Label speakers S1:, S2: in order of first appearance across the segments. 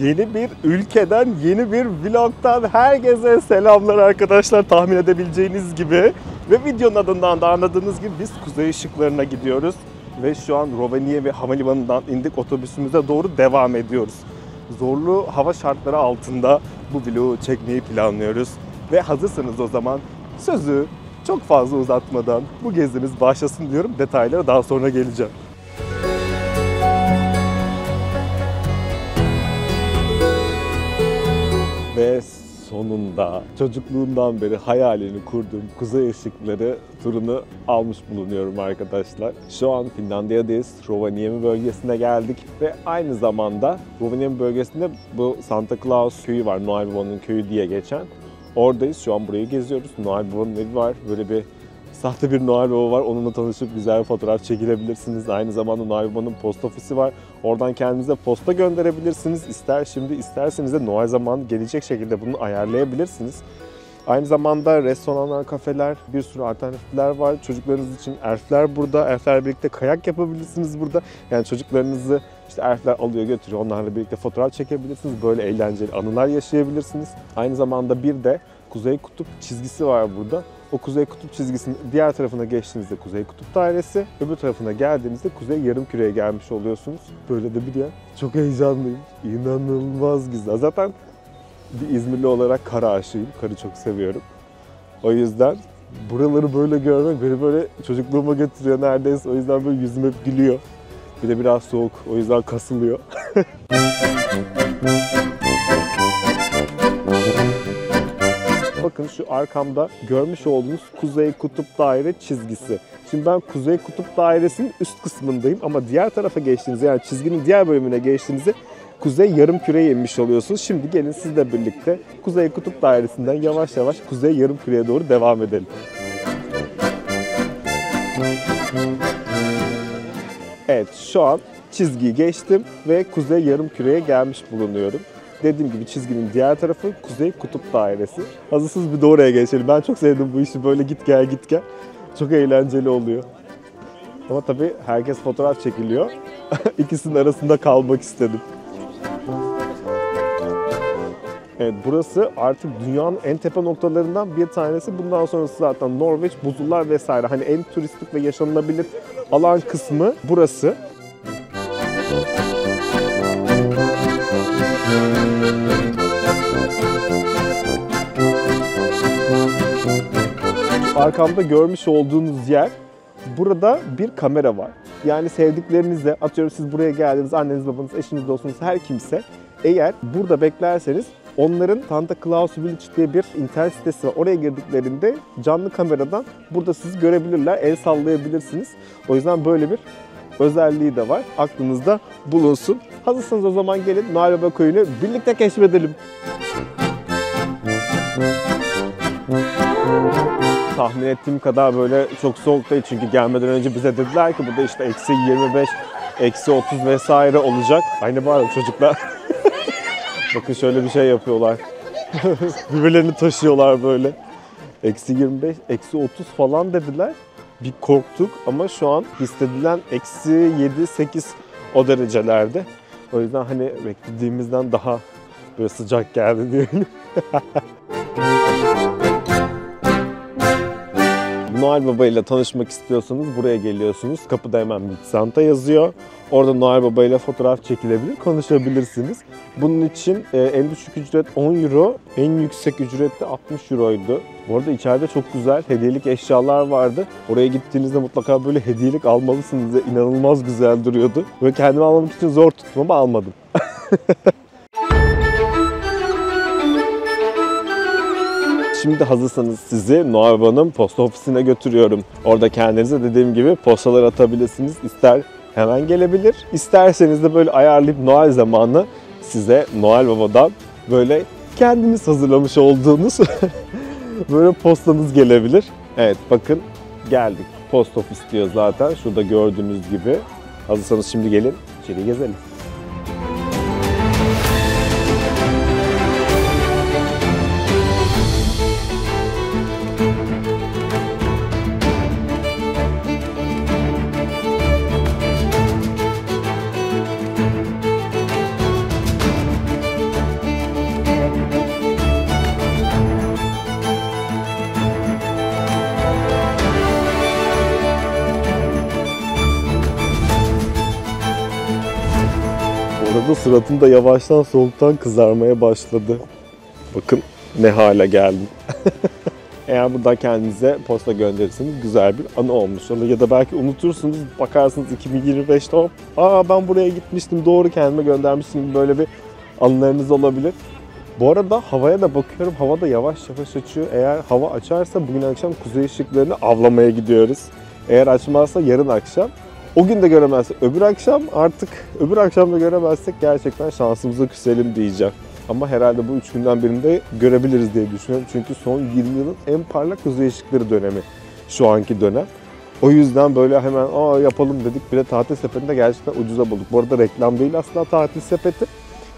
S1: Yeni bir ülkeden, yeni bir vlogtan herkese selamlar arkadaşlar. Tahmin edebileceğiniz gibi ve videonun adından da anladığınız gibi biz kuzey ışıklarına gidiyoruz. Ve şu an Rovaniemi Havalimanı'ndan indik, otobüsümüze doğru devam ediyoruz. Zorlu hava şartları altında bu vlogu çekmeyi planlıyoruz. Ve hazırsanız o zaman sözü çok fazla uzatmadan bu gezimiz başlasın diyorum. Detaylara daha sonra geleceğim. Ve sonunda çocukluğumdan beri hayalini kurduğum kuzey ışıkları turunu almış bulunuyorum arkadaşlar. Şu an Finlandiya'dayız. Rovaniemi bölgesine geldik ve aynı zamanda Rovaniemi bölgesinde bu Santa Claus köyü var. Noel Baba'nın köyü diye geçen. Oradayız. Şu an burayı geziyoruz. Noel Baba'nın evi var. Böyle bir sahte bir Noel Baba var. Onunla tanışıp güzel bir fotoğraf çekilebilirsiniz. Aynı zamanda Noel Baba'nın post ofisi var. Oradan kendinize posta gönderebilirsiniz. İster şimdi isterseniz de Noel zamanı gelecek şekilde bunu ayarlayabilirsiniz. Aynı zamanda restoranlar, kafeler, bir sürü alternatifler var. Çocuklarınız için elfler burada. Elflerle birlikte kayak yapabilirsiniz burada. Yani çocuklarınızı işte elfler alıyor götürüyor. Onlarla birlikte fotoğraf çekebilirsiniz. Böyle eğlenceli anılar yaşayabilirsiniz. Aynı zamanda bir de Kuzey Kutup çizgisi var burada. O Kuzey Kutup çizgisinin diğer tarafına geçtiğinizde Kuzey Kutup Dairesi, öbür tarafına geldiğinizde Kuzey Yarımküre'ye gelmiş oluyorsunuz. Böyle de bir yer. Çok heyecanlıyım. İnanılmaz güzel. Zaten bir İzmirli olarak kara aşığıyım. Karı çok seviyorum. O yüzden buraları böyle görmek beni böyle çocukluğuma götürüyor neredeyse. O yüzden böyle yüzüm hep gülüyor. Bir de biraz soğuk. O yüzden kasılıyor. Bakın şu arkamda görmüş olduğunuz Kuzey Kutup Daire çizgisi. Şimdi ben Kuzey Kutup Dairesi'nin üst kısmındayım ama diğer tarafa geçtiğinizde, yani çizginin diğer bölümüne geçtiğinizde Kuzey Yarımküre'ye inmiş oluyorsunuz. Şimdi gelin sizle birlikte Kuzey Kutup Dairesi'nden yavaş yavaş Kuzey Yarımküre'ye doğru devam edelim. Evet, şu an çizgiyi geçtim ve Kuzey Yarımküre'ye gelmiş bulunuyorum. Dediğim gibi çizginin diğer tarafı Kuzey Kutup Dairesi. Hazırsınız bir de oraya geçelim. Ben çok sevdim bu işi, böyle git gel git gel. Çok eğlenceli oluyor. Ama tabii herkes fotoğraf çekiliyor. İkisinin arasında kalmak istedim. Evet, burası artık dünyanın en tepe noktalarından bir tanesi. Bundan sonrası zaten Norveç, buzullar vesaire. Hani en turistik ve yaşanılabilir alan kısmı burası. Arkamda görmüş olduğunuz yer, burada bir kamera var. Yani sevdiklerinizle, atıyorum siz buraya geldiniz, anneniz, babanız, eşiniz, dostunuz, her kimse eğer burada beklerseniz onların Santa Claus Village diye bir internet sitesi var. Oraya girdiklerinde canlı kameradan burada sizi görebilirler, el sallayabilirsiniz. O yüzden böyle bir özelliği de var. Aklınızda bulunsun. Hazırsanız o zaman gelin Noel Baba Köyü'nü birlikte keşfedelim. Tahmin ettiğim kadar böyle çok soğuk değil, çünkü gelmeden önce bize dediler ki burada işte -25, -30 vesaire olacak. Aynı bağırın çocuklar. Bakın şöyle bir şey yapıyorlar. Birbirlerini taşıyorlar böyle. -25, -30 falan dediler. Bir korktuk ama şu an hissedilen -7-8 o derecelerde. O yüzden hani beklediğimizden daha böyle sıcak geldi diyelim. Noel Baba ile tanışmak istiyorsanız buraya geliyorsunuz. Kapıda hemen Meet Santa yazıyor. Orada Noel Baba ile fotoğraf çekilebilir, konuşabilirsiniz. Bunun için en düşük ücret 10 euro, en yüksek ücret de 60 euroydu. Bu arada içeride çok güzel hediyelik eşyalar vardı. Oraya gittiğinizde mutlaka böyle hediyelik almalısınız. İnanılmaz güzel duruyordu. Böyle kendimi almak için zor tuttum ama almadım. Şimdi hazırsanız sizi Noel Baba'nın posta ofisine götürüyorum. Orada kendinize dediğim gibi postalar atabilirsiniz. İster hemen gelebilir, isterseniz de böyle ayarlayıp Noel zamanı size Noel Baba'dan böyle kendiniz hazırlamış olduğunuz böyle postanız gelebilir. Evet, bakın geldik. Post ofis diyor zaten. Şurada gördüğünüz gibi. Hazırsanız şimdi gelin içeri gezelim. arada suratım da yavaştan soğuktan kızarmaya başladı. Bakın ne hale geldim. Eğer burada kendinize posta gönderirseniz güzel bir anı olmuş olur. Ya da belki unutursunuz, bakarsınız 2025'te hop, ben buraya gitmiştim, doğru kendime göndermiştim gibi böyle bir anılarınız olabilir. Bu arada havaya da bakıyorum, hava da yavaş yavaş açıyor. Eğer hava açarsa bugün akşam kuzey ışıklarını avlamaya gidiyoruz. Eğer açmazsa yarın akşam. O gün de göremezsek öbür akşam, artık öbür akşam da göremezsek gerçekten şansımıza küselim diyeceğim. Ama herhalde bu 3 günden birinde görebiliriz diye düşünüyorum. Çünkü son 20 yılın en parlak kuzey ışıkları dönemi şu anki dönem. O yüzden böyle hemen yapalım dedik. Bir de tatil sepetinde gerçekten ucuza bulduk. Bu arada reklam değil aslında tatil sepeti.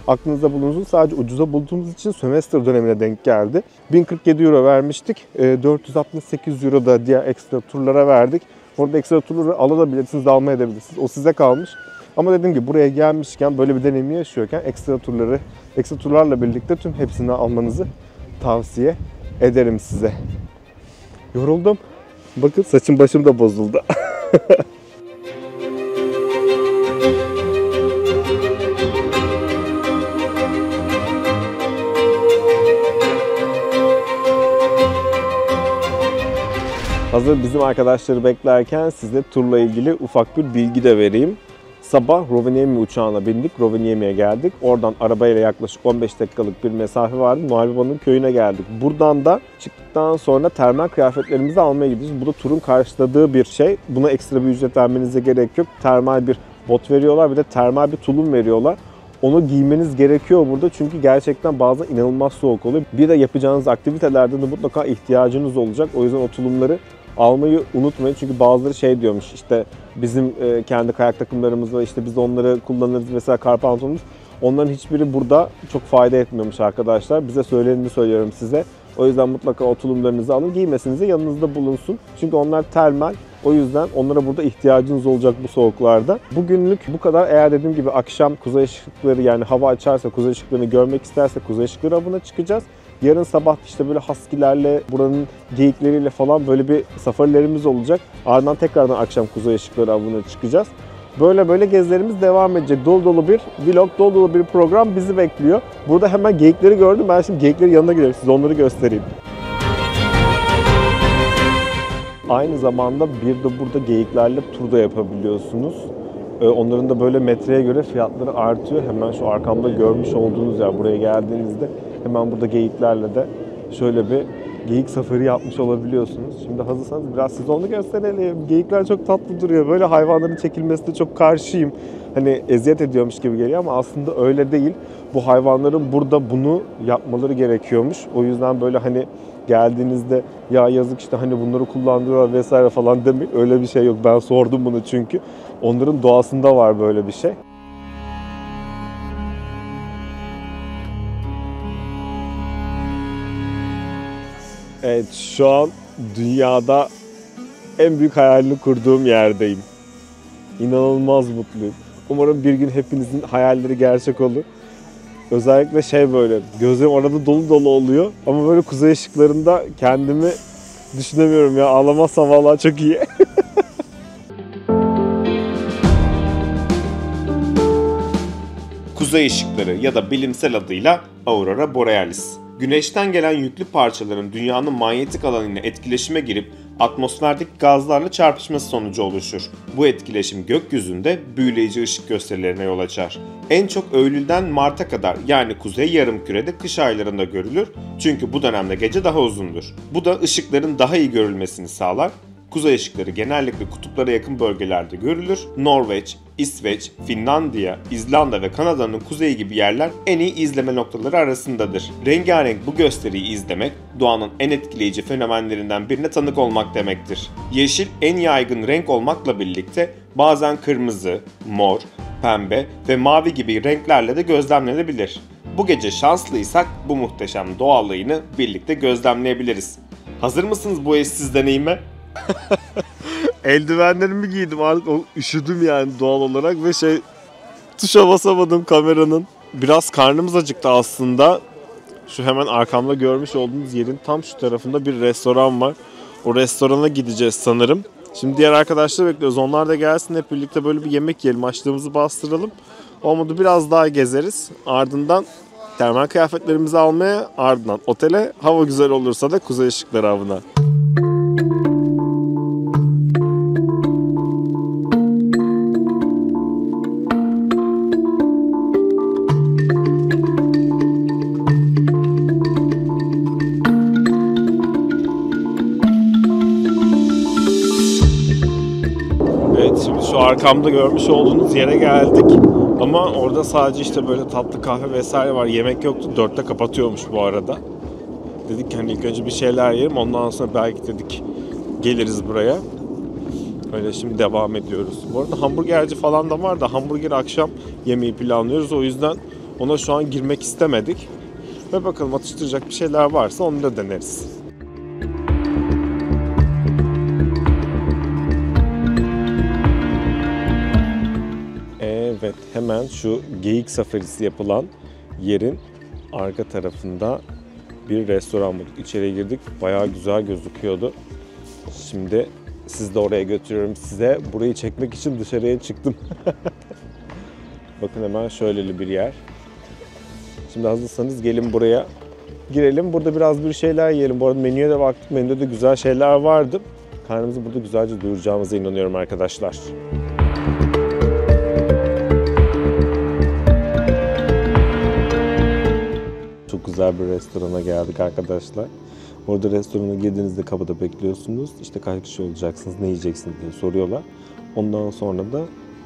S1: Aklınızda bulunsun, sadece ucuza bulduğumuz için sömestr dönemine denk geldi. 1047 euro vermiştik. 468 euro da diğer ekstra turlara verdik. Orada ekstra turları alabilirsiniz de almayabilirsiniz. O size kalmış. Ama dediğim gibi buraya gelmişken, böyle bir deneyimi yaşıyorken ekstra turlarla birlikte tüm hepsini almanızı tavsiye ederim size. Yoruldum. Bakın saçım başım da bozuldu. Hazır bizim arkadaşları beklerken size turla ilgili ufak bir bilgi de vereyim. Sabah Rovaniemi uçağına bindik, Rovaniemi'ye geldik. Oradan arabayla yaklaşık 15 dakikalık bir mesafe vardı. Noel Baba'nın köyüne geldik. Buradan da çıktıktan sonra termal kıyafetlerimizi almaya gideceğiz. Bu da turun karşıladığı bir şey. Buna ekstra bir ücret vermenize gerek yok. Termal bir bot veriyorlar, bir de termal bir tulum veriyorlar. Onu giymeniz gerekiyor burada çünkü gerçekten bazen inanılmaz soğuk oluyor. Bir de yapacağınız aktivitelerde de mutlaka ihtiyacınız olacak. O yüzden o tulumları almayı unutmayın. Çünkü bazıları şey diyormuş, işte bizim kendi kayak takımlarımız var, işte biz onları kullanırız, mesela kar pantolonumuz. Onların hiçbiri burada çok fayda etmiyormuş arkadaşlar. Bize söyleneni söylüyorum size. O yüzden mutlaka o tulumlarınızı alın. Giymesiniz de yanınızda bulunsun. Çünkü onlar termal. O yüzden onlara burada ihtiyacınız olacak bu soğuklarda. Bugünlük bu kadar. Eğer dediğim gibi akşam kuzey ışıkları, yani hava açarsa, kuzey ışıklarını görmek isterse kuzey ışıkları avına çıkacağız. Yarın sabah işte böyle husky'lerle, buranın geyikleriyle falan böyle bir safarilerimiz olacak. Ardından tekrardan akşam kuzey ışıkları avına çıkacağız. Böyle gezilerimiz devam edecek. Dolu dolu bir vlog, dolu dolu bir program bizi bekliyor. Burada hemen geyikleri gördüm. Ben şimdi geyiklerin yanına gidelim. Size onları göstereyim. Aynı zamanda bir de burada geyiklerle tur da yapabiliyorsunuz. Onların da böyle metreye göre fiyatları artıyor. Hemen şu arkamda görmüş olduğunuz yer, buraya geldiğinizde hemen burada geyiklerle de şöyle bir geyik safari yapmış olabiliyorsunuz. Şimdi hazırsanız biraz size onu gösterelim. Geyikler çok tatlı duruyor. Böyle hayvanların çekilmesine çok karşıyım. Hani eziyet ediyormuş gibi geliyor ama aslında öyle değil. Bu hayvanların burada bunu yapmaları gerekiyormuş. O yüzden böyle hani geldiğinizde ya yazık işte hani bunları kullandırıyorlar vesaire falan demeyin. Öyle bir şey yok. Ben sordum bunu çünkü. Onların doğasında var böyle bir şey. Evet, şu an dünyada en büyük hayalini kurduğum yerdeyim. İnanılmaz mutluyum. Umarım bir gün hepinizin hayalleri gerçek olur. Özellikle böyle, gözlerim arada dolu dolu oluyor. Ama böyle kuzey ışıklarında kendimi düşünemiyorum ya. Ağlamazsam vallahi çok iyi.
S2: Kuzey ışıkları ya da bilimsel adıyla Aurora Borealis. Güneşten gelen yüklü parçaların dünyanın manyetik alanıyla etkileşime girip atmosferdeki gazlarla çarpışması sonucu oluşur. Bu etkileşim gökyüzünde büyüleyici ışık gösterilerine yol açar. En çok Eylül'den Mart'a kadar, yani kuzey yarımkürede kış aylarında görülür çünkü bu dönemde gece daha uzundur. Bu da ışıkların daha iyi görülmesini sağlar. Kuzey ışıkları genellikle kutuplara yakın bölgelerde görülür. Norveç, İsveç, Finlandiya, İzlanda ve Kanada'nın kuzeyi gibi yerler en iyi izleme noktaları arasındadır. Rengarenk bu gösteriyi izlemek, doğanın en etkileyici fenomenlerinden birine tanık olmak demektir. Yeşil en yaygın renk olmakla birlikte bazen kırmızı, mor, pembe ve mavi gibi renklerle de gözlemlenebilir. Bu gece şanslıysak bu muhteşem doğallığını birlikte gözlemleyebiliriz. Hazır mısınız bu eşsiz deneyime?
S1: Eldivenlerimi giydim artık, üşüdüm yani doğal olarak ve tuşa basamadım kameranın. Biraz karnımız acıktı aslında. Şu hemen arkamda görmüş olduğunuz yerin tam şu tarafında bir restoran var. O restorana gideceğiz sanırım. Şimdi diğer arkadaşları bekliyoruz. Onlar da gelsin, hep birlikte böyle bir yemek yiyelim, açlığımızı bastıralım. Olmadı biraz daha gezeriz. Ardından termal kıyafetlerimizi almaya, ardından otele, hava güzel olursa da kuzey ışıkları avına. Evet, şimdi şu arkamda görmüş olduğunuz yere geldik. Ama orada sadece işte böyle tatlı kahve vesaire var. Yemek yoktu. 4'te kapatıyormuş bu arada. Dedik hani ilk önce bir şeyler yiyelim. Ondan sonra belki dedik geliriz buraya. Öyle şimdi devam ediyoruz. Bu arada hamburgerci falan da var da hamburger akşam yemeği planlıyoruz. O yüzden ona şu an girmek istemedik. Ve bakalım atıştıracak bir şeyler varsa onu da deneriz. Evet, hemen şu geyik safarisi yapılan yerin arka tarafında bir restoran bulduk. İçeriye girdik. Bayağı güzel gözüküyordu. Şimdi sizi de oraya götürüyorum size. Burayı çekmek için dışarıya çıktım. Bakın hemen şöyleli bir yer. Şimdi hazırsanız gelin buraya girelim. Burada biraz bir şeyler yiyelim. Bu arada menüye de baktık. Menüde de güzel şeyler vardı. Karnımızı burada güzelce doyuracağımıza inanıyorum arkadaşlar. Çok güzel bir restorana geldik arkadaşlar. Orada restorana girdiğinizde kapıda bekliyorsunuz. İşte kaç kişi olacaksınız, ne yiyeceksiniz diye soruyorlar. Ondan sonra da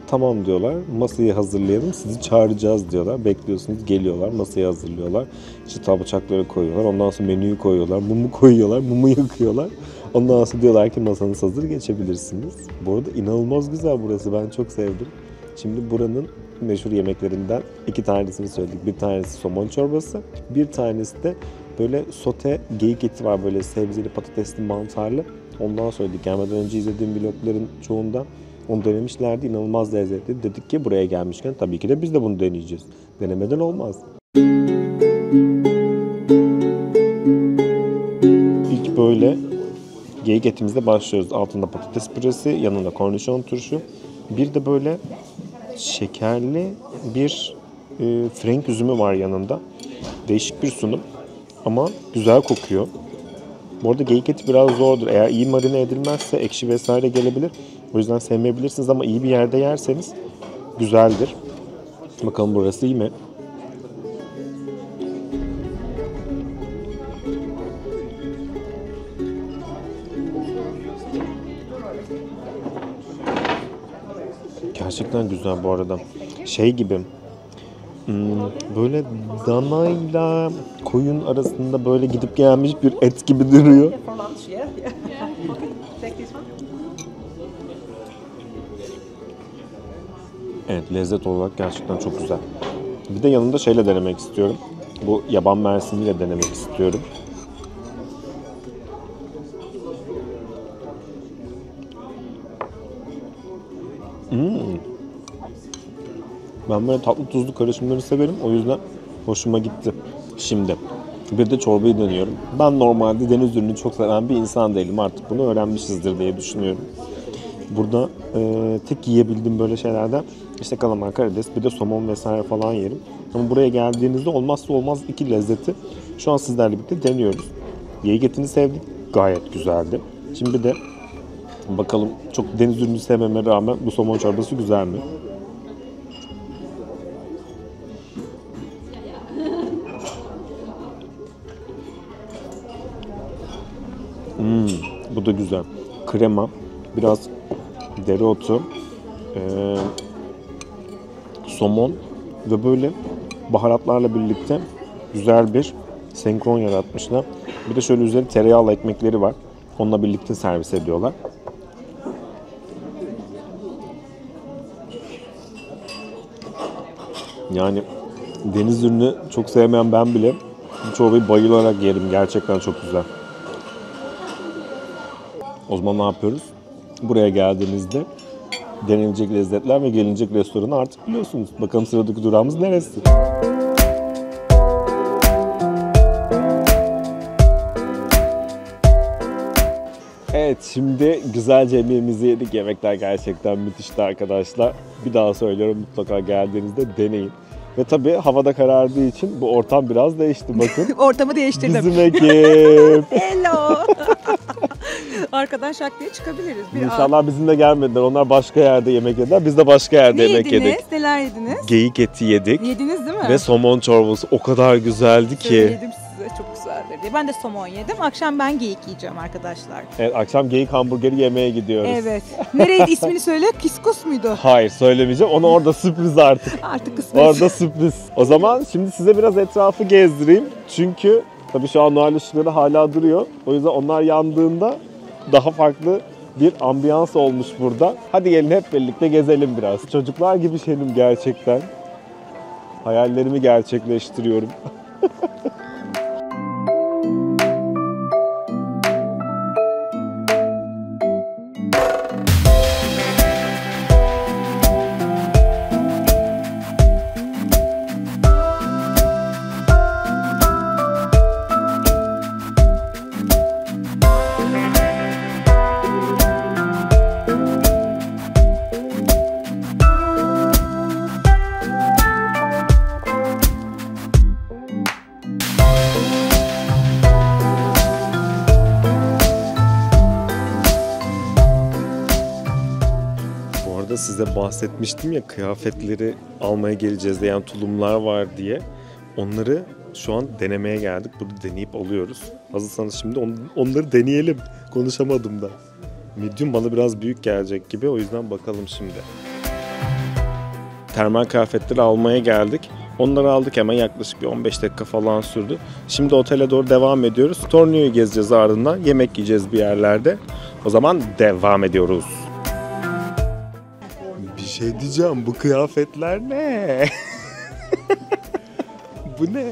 S1: tamam diyorlar, masayı hazırlayalım, sizi çağıracağız diyorlar. Bekliyorsunuz, geliyorlar, masayı hazırlıyorlar. İşte bıçakları koyuyorlar, ondan sonra menüyü koyuyorlar, mumu koyuyorlar, mumu yakıyorlar. Ondan sonra diyorlar ki masanız hazır, geçebilirsiniz. Bu arada inanılmaz güzel burası, ben çok sevdim. Şimdi buranın meşhur yemeklerinden 2 tanesini söyledik. Bir tanesi somon çorbası, bir tanesi de böyle sote geyik eti var, böyle sebzeli, patatesli, mantarlı. Ondan söyledik. Gelmeden önce izlediğim vlogların çoğunda onu denemişlerdi. İnanılmaz lezzetli. Dedik ki buraya gelmişken tabii ki de biz de bunu deneyeceğiz. Denemeden olmaz. İlk böyle geyik etimizle başlıyoruz. Altında patates püresi, yanında kornişon turşu. Bir de böyle şekerli bir frenk üzümü var yanında. Değişik bir sunum ama güzel kokuyor. Bu arada geyik eti biraz zordur. Eğer iyi marine edilmezse ekşi vesaire gelebilir. O yüzden sevmeyebilirsiniz ama iyi bir yerde yerseniz güzeldir. Bakalım burası iyi mi? Gerçekten güzel bu arada. Şey gibi, böyle danayla koyun arasında böyle gidip gelmiş bir et gibi duruyor. Evet, lezzet olarak gerçekten çok güzel. Bir de yanında şeyle denemek istiyorum. Bu yaban mersiniyle denemek istiyorum. Ben böyle tatlı tuzlu karışımları severim. O yüzden hoşuma gitti. Şimdi bir de çorbayı deniyorum. Ben normalde deniz ürünü çok seven bir insan değilim. Artık bunu öğrenmişizdir diye düşünüyorum. Burada tek yiyebildiğim böyle şeylerden işte kalamar, karides, bir de somon vesaire falan yerim. Ama buraya geldiğinizde olmazsa olmaz iki lezzeti şu an sizlerle birlikte deniyoruz. Geyik etini sevdik. Gayet güzeldi. Şimdi bir de bakalım, çok deniz ürünü sevmeme rağmen bu somon çorbası güzel mi? Bu da güzel. Krema, biraz dereotu, somon ve böyle baharatlarla birlikte güzel bir senkron yaratmışlar. Bir de şöyle üzeri tereyağlı ekmekleri var. Onunla birlikte servis ediyorlar. Yani deniz ürünü çok sevmeyen ben bile bu çorbayı bayılarak yerim. Gerçekten çok güzel. O zaman ne yapıyoruz? Buraya geldiğinizde denilecek lezzetler ve gelinecek restoranı artık biliyorsunuz. Bakalım sıradaki durağımız neresi? Evet, şimdi güzelce yemeğimizi yedik. Yemekler gerçekten müthişti arkadaşlar. Bir daha söylüyorum, mutlaka geldiğinizde deneyin. Ve tabii havada karardığı için bu ortam biraz değişti bakın.
S3: Ortamı değiştirdim.
S1: Bizim ekip.
S3: Hello. Arkadan şak diye çıkabiliriz.
S1: İnşallah bizimle gelmediler. Onlar başka yerde yemek yediler. Biz de başka yerde yemek yedik.
S3: Neler yediniz?
S1: Geyik eti yedik.
S3: Yediniz değil mi?
S1: Ve somon çorbası o kadar güzeldi ki.
S3: Söyledim size, çok güzeldir diye. Ben de somon yedim. Akşam ben geyik yiyeceğim arkadaşlar.
S1: Evet, akşam geyik hamburgeri yemeye gidiyoruz.
S3: Evet. Nereydi ismini söyle? Kiskus muydu?
S1: Hayır, söylemeyeceğim. Onu orada sürpriz artık.
S3: Artık kısmet.
S1: Orada sürpriz. O zaman şimdi size biraz etrafı gezdireyim. Çünkü tabii şu an Noel ışıkları hala duruyor. O yüzden onlar yandığında daha farklı bir ambiyans olmuş burada. Hadi gelin hep birlikte gezelim biraz. Çocuklar gibi şeyim gerçekten. Hayallerimi gerçekleştiriyorum. Size bahsetmiştim ya, kıyafetleri almaya geleceğiz diye, yani tulumlar var diye. Onları şu an denemeye geldik. Burada deneyip alıyoruz. Hazırsanız şimdi onları deneyelim. Konuşamadım da. Medium bana biraz büyük gelecek gibi. O yüzden bakalım şimdi. Termal kıyafetleri almaya geldik. Onları aldık, hemen yaklaşık bir 15 dakika falan sürdü. Şimdi otele doğru devam ediyoruz. Tornio'yu gezeceğiz, ardından yemek yiyeceğiz bir yerlerde. O zaman devam ediyoruz. Bir şey diyeceğim, bu kıyafetler ne? Bu ne?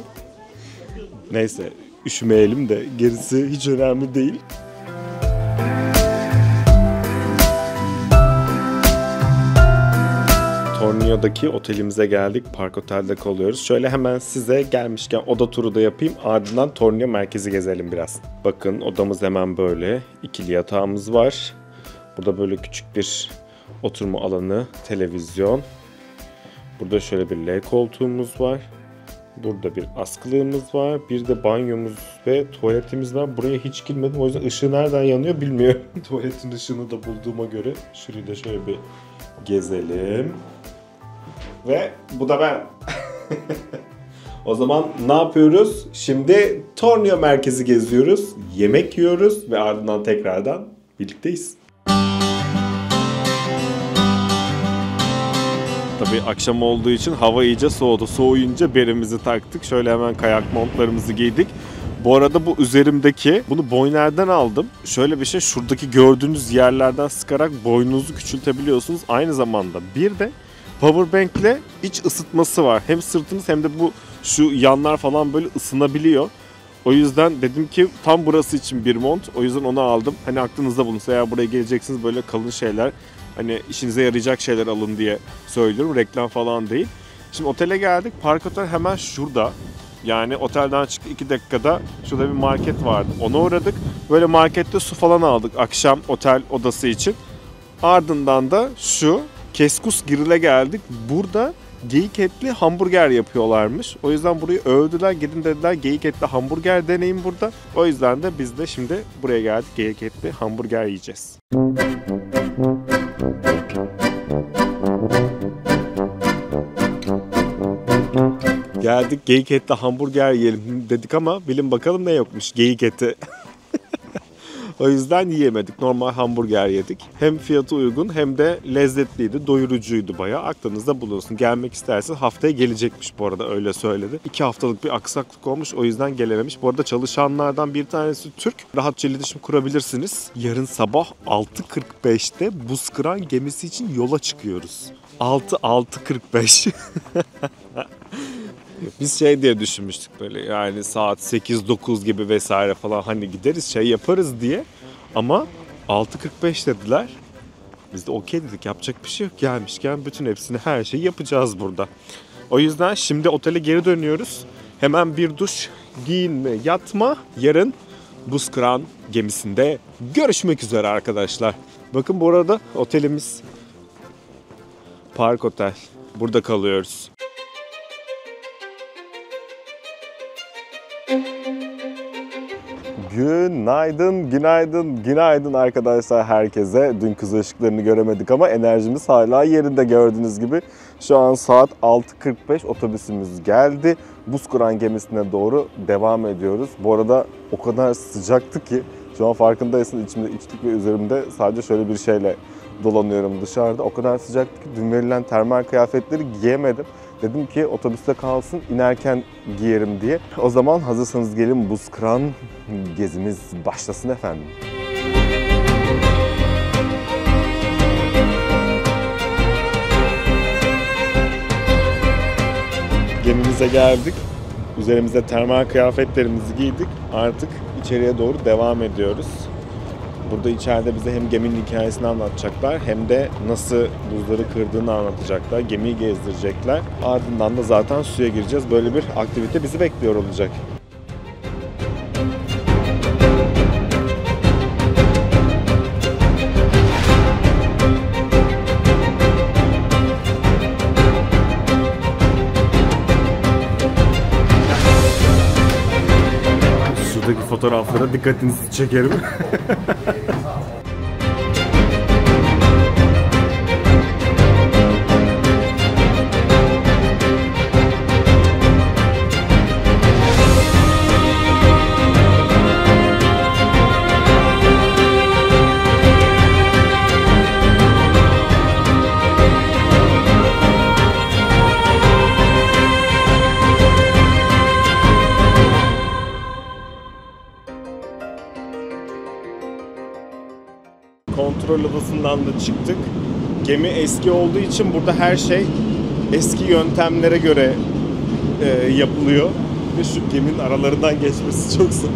S1: Neyse, üşümeyelim de gerisi hiç önemli değil. Tornio'daki otelimize geldik. Park Otel'de kalıyoruz. Şöyle hemen size gelmişken oda turu da yapayım. Ardından Tornio merkezi gezelim biraz. Bakın, odamız hemen böyle. İkili yatağımız var. Burada böyle küçük bir oturma alanı, televizyon. Burada şöyle bir L koltuğumuz var. Burada bir askılığımız var. Bir de banyomuz ve tuvaletimiz var. Buraya hiç girmedim. O yüzden ışığı nereden yanıyor bilmiyorum. Tuvaletin ışığını da bulduğuma göre şurayı da şöyle bir gezelim. Ve bu da ben. O zaman ne yapıyoruz? Şimdi Tornio merkezi geziyoruz. Yemek yiyoruz ve ardından tekrardan birlikteyiz. Tabii akşam olduğu için hava iyice soğudu. Soğuyunca beremizi taktık. Şöyle hemen kayak montlarımızı giydik. Bu arada bu üzerimdeki, bunu Boyner'den aldım. Şöyle bir şey, şuradaki gördüğünüz yerlerden sıkarak boynunuzu küçültebiliyorsunuz. Aynı zamanda bir de powerbank'le iç ısıtması var. Hem sırtınız hem de bu şu yanlar falan böyle ısınabiliyor. O yüzden dedim ki tam burası için bir mont. O yüzden onu aldım. Hani aklınızda bulunsa, eğer buraya geleceksiniz böyle kalın şeyler, hani işinize yarayacak şeyler alın diye söylüyorum. Reklam falan değil. Şimdi otele geldik. Park Otel hemen şurada. Yani otelden çıktık 2 dakikada şurada bir market vardı. Ona uğradık. Böyle markette su falan aldık akşam otel odası için. Ardından da şu Keskus Grill'e geldik. Burada geyik etli hamburger yapıyorlarmış. O yüzden burayı övdüler. Gidin dediler, geyik etli hamburger deneyin burada. O yüzden de biz de şimdi buraya geldik. Geyik etli hamburger yiyeceğiz. Geldik, geyik etli hamburger yiyelim dedik ama bilin bakalım ne yokmuş, geyik eti. O yüzden yiyemedik. Normal hamburger yedik. Hem fiyatı uygun hem de lezzetliydi, doyurucuydu bayağı. Aklınızda bulunsun. Gelmek isterseniz haftaya gelecekmiş bu arada, öyle söyledi. 2 haftalık bir aksaklık olmuş, o yüzden gelememiş. Bu arada çalışanlardan bir tanesi Türk. Rahatça iletişim kurabilirsiniz. Yarın sabah 6.45'te buz kıran gemisi için yola çıkıyoruz. 6.45. Biz şey diye düşünmüştük böyle, yani saat 8-9 gibi vesaire falan, hani gideriz şey yaparız diye. Ama 6.45 dediler. Biz de okey dedik, yapacak bir şey yok. Gelmişken bütün hepsini, her şeyi yapacağız burada. O yüzden şimdi otele geri dönüyoruz. Hemen bir duş, giyinme, yatma. Yarın buz kıran gemisinde görüşmek üzere arkadaşlar. Bakın bu arada otelimiz Park Otel. Burada kalıyoruz. Günaydın, günaydın, günaydın arkadaşlar herkese. Dün kuzey ışıklarını göremedik ama enerjimiz hala yerinde gördüğünüz gibi. Şu an saat 6:45, otobüsümüz geldi. Buzkıran gemisine doğru devam ediyoruz. Bu arada o kadar sıcaktı ki şu an farkındaysın, içimde içlik ve üzerimde sadece şöyle bir şeyle dolanıyorum dışarıda. O kadar sıcaktı ki dün verilen termal kıyafetleri giyemedim. Dedim ki otobüste kalsın, inerken giyerim diye. O zaman hazırsanız gelin Buzkıran gezimiz başlasın efendim. Gemimize geldik. Üzerimize termal kıyafetlerimizi giydik. Artık içeriye doğru devam ediyoruz. Burada içeride bize hem geminin hikayesini anlatacaklar hem de nasıl buzları kırdığını anlatacaklar. Gemiyi gezdirecekler. Ardından da zaten suya gireceğiz. Böyle bir aktivite bizi bekliyor olacak. Şuradaki fotoğraflara dikkatinizi çekerim. Kontrol odasından da çıktık. Gemi eski olduğu için burada her şey eski yöntemlere göre yapılıyor. Ve şu geminin aralarından geçmesi çok zor.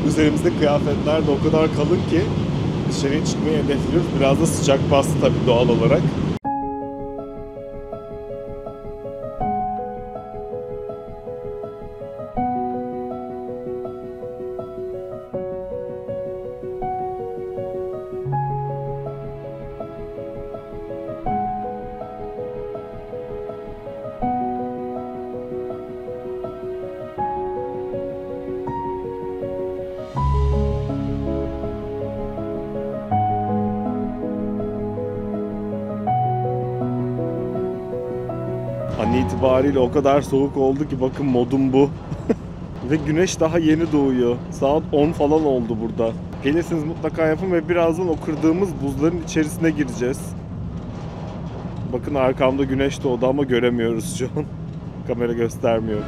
S1: Üzerimizde kıyafetler de o kadar kalın ki dışarıya çıkmayı hedefliyoruz. Biraz da sıcak bastı tabii doğal olarak. An itibariyle o kadar soğuk oldu ki bakın modum bu. Ve güneş daha yeni doğuyor. Saat 10 falan oldu burada. Gelirseniz mutlaka yapın ve birazdan o kırdığımız buzların içerisine gireceğiz. Bakın arkamda güneş doğdu ama göremiyoruz şu an. Kamera göstermiyor.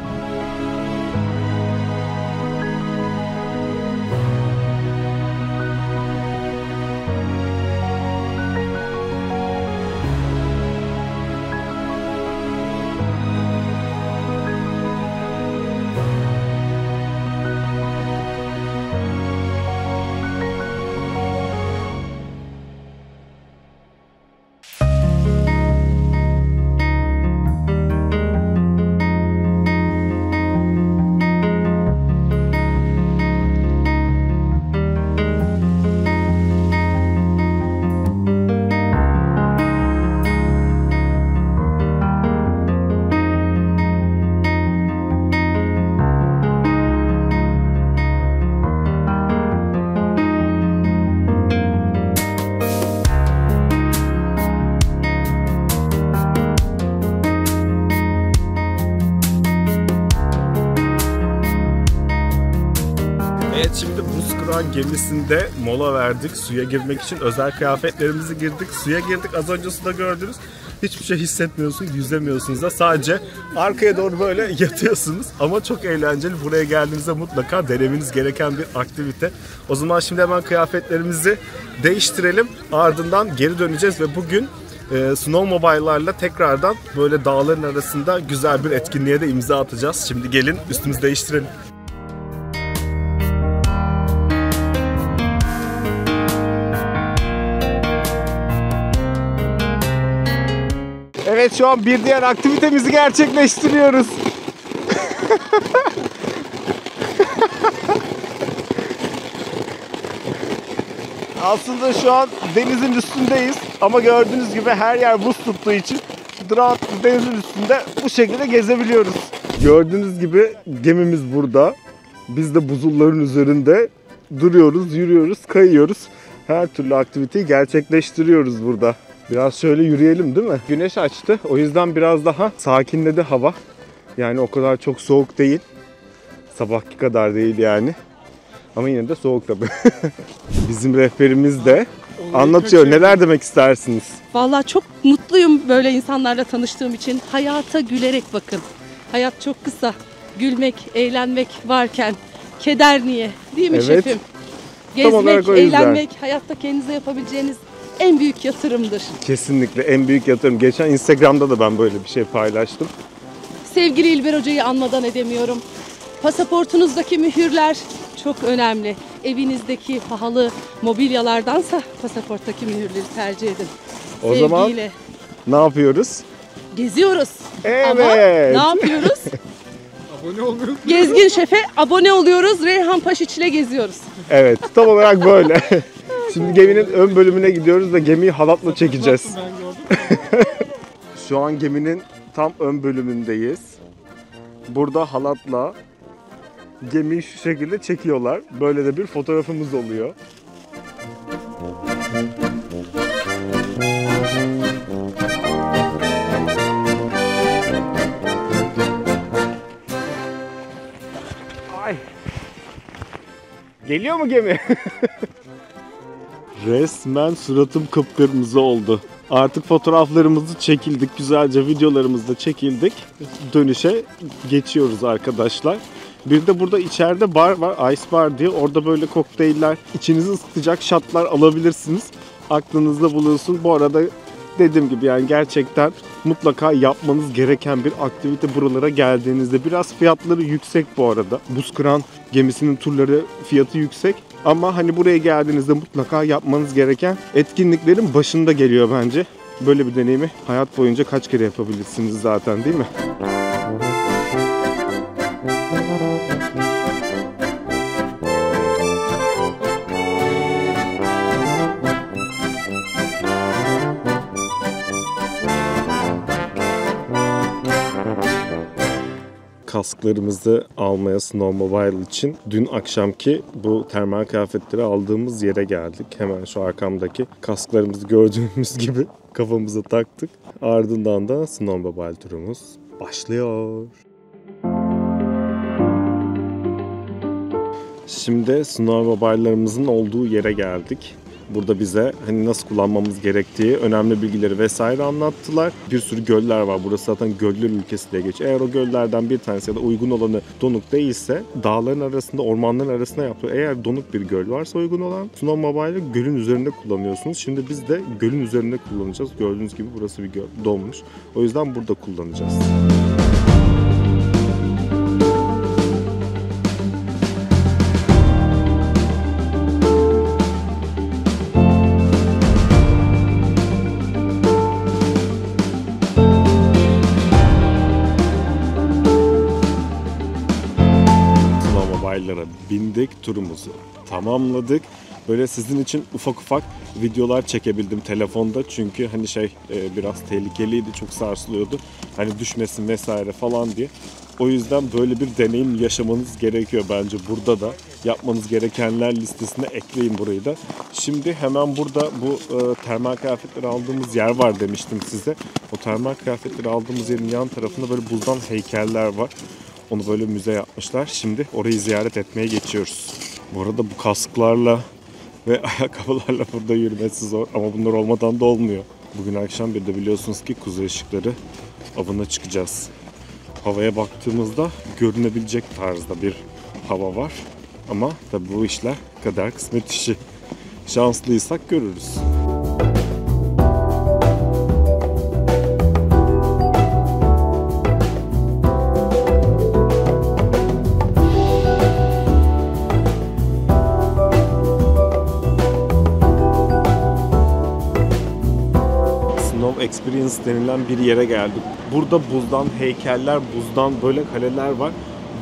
S1: Evet, şimdi Buzkıran gemisinde mola verdik. Suya girmek için özel kıyafetlerimizi girdik. Suya girdik. Az önce suda gördünüz. Hiçbir şey hissetmiyorsunuz, yüzemiyorsunuz da sadece arkaya doğru böyle yatıyorsunuz. Ama çok eğlenceli. Buraya geldiğinizde mutlaka denemeniz gereken bir aktivite. O zaman şimdi hemen kıyafetlerimizi değiştirelim. Ardından geri döneceğiz ve bugün snowmobile'larla tekrardan böyle dağların arasında güzel bir etkinliğe de imza atacağız. Şimdi gelin üstümüzü değiştirelim. Evet, şu an bir diğer aktivitemizi gerçekleştiriyoruz. Aslında şu an denizin üstündeyiz ama gördüğünüz gibi her yer buz tuttuğu için rahat denizin üstünde bu şekilde gezebiliyoruz. Gördüğünüz gibi gemimiz burada. Biz de buzulların üzerinde duruyoruz, yürüyoruz, kayıyoruz. Her türlü aktiviteyi gerçekleştiriyoruz burada. Biraz şöyle yürüyelim değil mi? Güneş açtı. O yüzden biraz daha sakinledi hava. Yani o kadar çok soğuk değil. Sabahki kadar değil yani. Ama yine de soğuk tabii. Bizim rehberimiz de anlatıyor. Neler demek istersiniz?
S4: Vallahi çok mutluyum böyle insanlarla tanıştığım için. Hayata gülerek bakın. Hayat çok kısa. Gülmek, eğlenmek varken keder niye? Değil mi
S1: Evet.
S4: şefim?
S1: Tam olarak
S4: Gezmek,
S1: o yüzden.
S4: eğlenmek hayatta kendinize yapabileceğiniz en büyük yatırımdır.
S1: Kesinlikle en büyük yatırım. Geçen Instagram'da da ben böyle bir şey paylaştım.
S4: Sevgili İlber Hoca'yı anmadan edemiyorum. Pasaportunuzdaki mühürler çok önemli. Evinizdeki pahalı mobilyalardansa pasaporttaki mühürleri tercih edin.
S1: O zaman
S4: Sevgiyle
S1: ne yapıyoruz?
S4: geziyoruz.
S1: Evet.
S4: Ama ne yapıyoruz?
S5: Abone oluyoruz.
S4: Gezgin Şef'e abone oluyoruz. Reyhan Paşiç ile geziyoruz.
S1: Evet, tam olarak böyle. Şimdi geminin ön bölümüne gidiyoruz ve gemiyi halatla çekeceğiz.
S5: Ben gördüm.
S1: Şu an geminin tam ön bölümündeyiz. Burada halatla gemiyi şu şekilde çekiyorlar. Böyle de bir fotoğrafımız oluyor. Ay. Geliyor mu gemi? Resmen suratım kıpkırmızı oldu. Artık fotoğraflarımızı çekildik, güzelce videolarımızı da çekildik. Dönüşe geçiyoruz arkadaşlar. Bir de burada içeride bar var, Ice Bar diye. Orada böyle kokteyller, içinizi ısıtacak şatlar alabilirsiniz. Aklınızda bulunsun. Bu arada dediğim gibi yani gerçekten mutlaka yapmanız gereken bir aktivite buralara geldiğinizde. Biraz fiyatları yüksek bu arada. Buz kıran gemisinin turları fiyatı yüksek. Ama hani buraya geldiğinizde mutlaka yapmanız gereken etkinliklerin başında geliyor bence. Böyle bir deneyimi hayat boyunca kaç kere yapabilirsiniz zaten, değil mi? Kasklarımızı almaya Snowmobile için dün akşamki bu termal kıyafetleri aldığımız yere geldik. Hemen şu arkamdaki kasklarımızı gördüğümüz gibi kafamıza taktık. Ardından da Snowmobile turumuz başlıyor. Şimdi snowmobile'larımızın olduğu yere geldik. Burada bize hani nasıl kullanmamız gerektiği, önemli bilgileri vesaire anlattılar. Bir sürü göller var. Burası zaten göller ülkesi diye geçiyor. Eğer o göllerden bir tanesi ya da uygun olanı donuk değilse dağların arasında, ormanların arasında yapılıyor. Eğer donuk bir göl varsa uygun olan snowmobile'ı gölün üzerinde kullanıyorsunuz. Şimdi biz de gölün üzerinde kullanacağız. Gördüğünüz gibi burası bir göl, donmuş. O yüzden burada kullanacağız. Bindik, turumuzu tamamladık. Böyle sizin için ufak ufak videolar çekebildim telefonda. Çünkü hani biraz tehlikeliydi, çok sarsılıyordu. Hani düşmesin vesaire falan diye. O yüzden böyle bir deneyim yaşamanız gerekiyor bence burada da. Yapmanız gerekenler listesine ekleyin burayı da. Şimdi hemen burada bu termal kıyafetleri aldığımız yer var demiştim size. O termal kıyafetleri aldığımız yerin yan tarafında böyle buzdan heykeller var. Onu böyle müze yapmışlar. Şimdi orayı ziyaret etmeye geçiyoruz. Bu arada bu kasklarla ve ayakkabılarla burada yürümesi zor. Ama bunlar olmadan da olmuyor. Bugün akşam bir de biliyorsunuz ki kuzey ışıkları avına çıkacağız. Havaya baktığımızda görünebilecek tarzda bir hava var. Ama tabii bu işler kader kısmet işi. Şanslıysak görürüz. Experience denilen bir yere geldik. Burada buzdan heykeller, buzdan böyle kaleler var.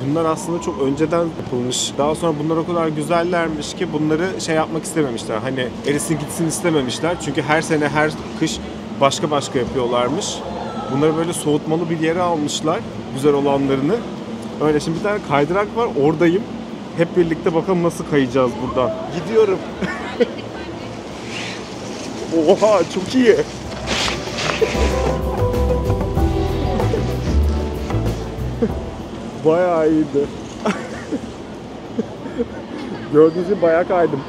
S2: bunlar aslında çok önceden yapılmış. Daha sonra bunlar o kadar güzellermiş ki bunları şey yapmak istememişler. Hani erisin gitsin istememişler. Çünkü her sene her kış başka başka yapıyorlarmış. Bunları böyle soğutmalı bir yere almışlar. Güzel olanlarını. Öyle şimdi bir tane kaydırak var. Oradayım. Hep birlikte bakalım nasıl kayacağız buradan. Gidiyorum. Oha çok iyi. Bayağı iyiydi. Gördüğünüz gibi bayağı kaydım.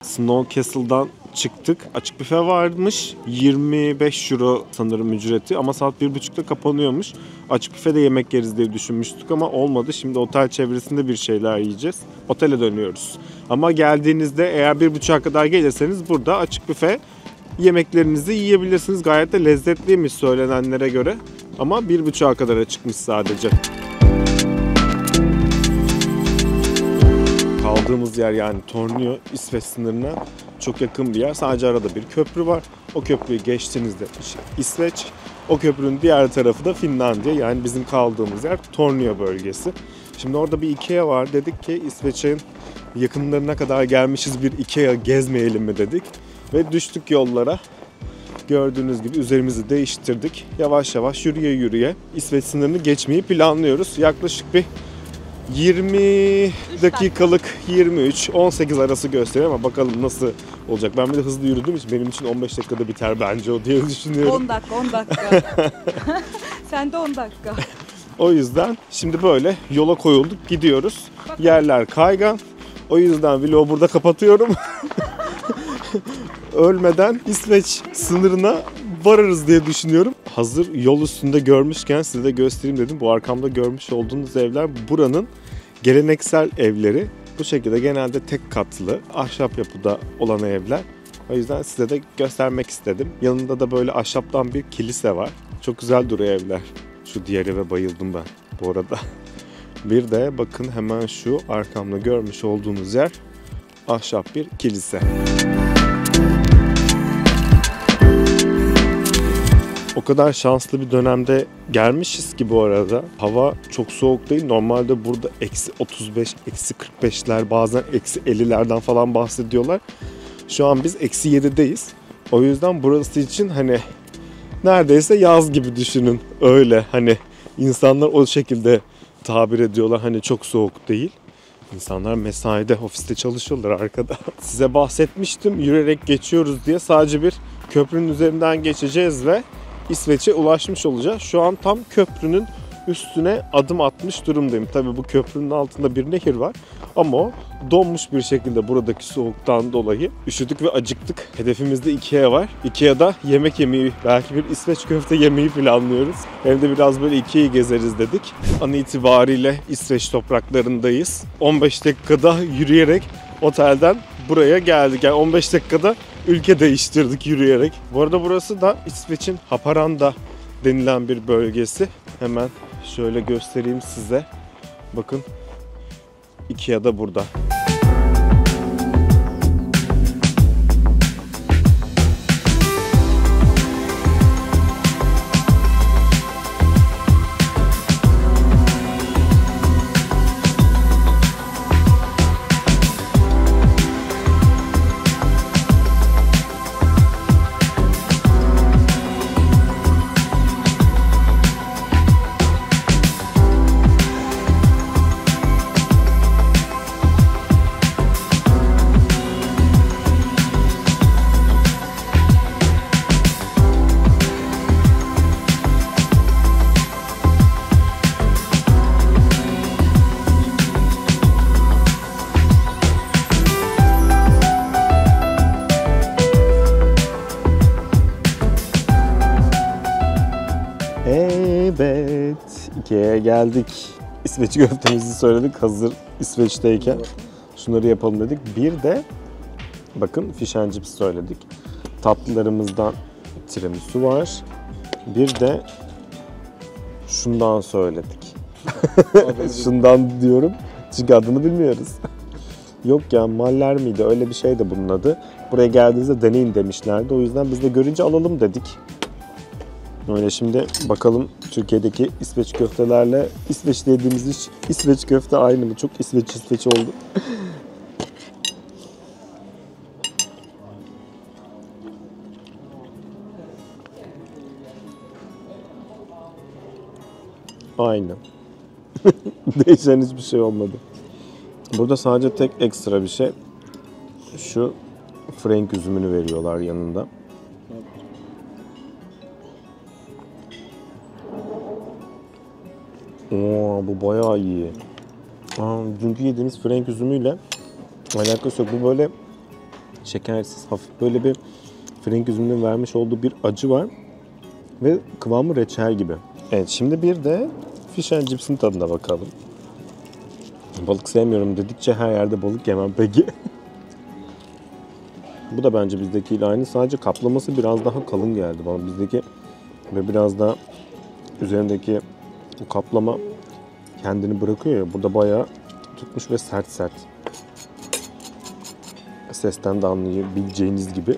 S2: Snow Castle'dan çıktık. Açık büfe varmış. 25 euro sanırım ücreti ama saat 1.30'da kapanıyormuş. Açık büfede yemek yeriz diye düşünmüştük ama olmadı. Şimdi otel çevresinde bir şeyler yiyeceğiz. Otele dönüyoruz. Ama geldiğinizde eğer 1.30'a kadar gelirseniz burada açık büfe yemeklerinizi yiyebilirsiniz. Gayet de lezzetliymiş söylenenlere göre. Ama 1.30'a kadar açıkmış sadece. Kaldığımız yer yani Tornio İsveç sınırına çok yakın bir yer. Sadece arada bir köprü var. O köprüyü geçtiğinizde İsveç, o köprünün diğer tarafı da Finlandiya. Yani bizim kaldığımız yer Tornio bölgesi. Şimdi orada bir Ikea var. Dedik ki İsveç'in yakınlarına kadar gelmişiz, bir Ikea gezmeyelim mi dedik. Ve düştük yollara. Gördüğünüz gibi üzerimizi değiştirdik. Yavaş yavaş yürüye yürüye İsveç sınırını geçmeyi planlıyoruz. Yaklaşık bir 20 dakikalık 23-18 arası gösteriyor ama bakalım nasıl olacak. Ben bir de hızlı yürüdüğüm için benim için 15 dakikada biter bence o diye düşünüyorum.
S3: 10 dakika. Sen de 10 dakika.
S2: O yüzden şimdi böyle yola koyulduk, gidiyoruz. Yerler kaygan. O yüzden vlogu burada kapatıyorum. Ölmeden İsveç sınırına varırız diye düşünüyorum. Hazır yol üstünde görmüşken size de göstereyim dedim. Bu arkamda görmüş olduğunuz evler buranın geleneksel evleri. Bu şekilde genelde tek katlı, ahşap yapıda olan evler. O yüzden size de göstermek istedim. Yanında da böyle ahşaptan bir kilise var. Çok güzel duruyor evler. Şu diğer eve bayıldım ben bu arada. Bir de bakın hemen şu arkamda görmüş olduğunuz yer ahşap bir kilise. O kadar şanslı bir dönemde gelmişiz ki bu arada. Hava çok soğuk değil. Normalde burada -35, -45'ler bazen -50'lerden falan bahsediyorlar. Şu an biz -7'deyiz. O yüzden burası için hani neredeyse yaz gibi düşünün. Öyle hani insanlar o şekilde tabir ediyorlar. Hani çok soğuk değil. İnsanlar mesaide, ofiste çalışıyorlar arkada. Size bahsetmiştim yürüyerek geçiyoruz diye. Sadece bir köprünün üzerinden geçeceğiz ve İsveç'e ulaşmış olacağız. Şu an tam köprünün üstüne adım atmış durumdayım. Tabii bu köprünün altında bir nehir var. Ama o donmuş bir şekilde buradaki soğuktan dolayı üşüdük ve acıktık. Hedefimizde Ikea var. Ikea'da yemek yemeyi, belki bir İsveç köfte yemeyi planlıyoruz. Hem de biraz böyle Ikea'yı gezeriz dedik. An itibariyle İsveç topraklarındayız. 15 dakikada yürüyerek otelden buraya geldik. Yani 15 dakikada ülke değiştirdik yürüyerek. Bu arada burası da İsveç'in Haparanda denilen bir bölgesi. Hemen şöyle göstereyim size. Bakın Ikea da burada.
S1: Ikea'ya geldik. İsveç köftemizi söyledik hazır İsveç'teyken. Şunları yapalım dedik. Bir de bakın fish and chips söyledik. Tatlılarımızdan tiramisu var. Bir de şundan söyledik. Şundan diyorum çünkü adını bilmiyoruz. Yok ya maller miydi öyle bir şey de bunun adı. Buraya geldiğinizde deneyin demişlerdi. O yüzden biz de görünce alalım dedik. Öyle şimdi bakalım Türkiye'deki İsveç köftelerle İsveç dediğimiz İsveç köfte aynı mı? Çok İsveç oldu. Aynı. Değişen hiçbir şey olmadı. Burada sadece tek ekstra bir şey. Şu Frank üzümünü veriyorlar yanında. Oo, bu bayağı iyi. Dünkü yediğimiz Frank üzümüyle alakası yok. Bu böyle şekersiz, hafif böyle bir Frank üzümünün vermiş olduğu bir acı var. Ve kıvamı reçel gibi. Evet, şimdi bir de fish and chips'in tadına bakalım. Balık sevmiyorum dedikçe her yerde balık yemem peki. Bu da bence bizdekiyle aynı. Sadece kaplaması biraz daha kalın geldi bana. Bizdeki ve biraz daha üzerindeki bu kaplama kendini bırakıyor ya. Burada bayağı tutmuş ve sert. Sesten de anlayabileceğiniz gibi.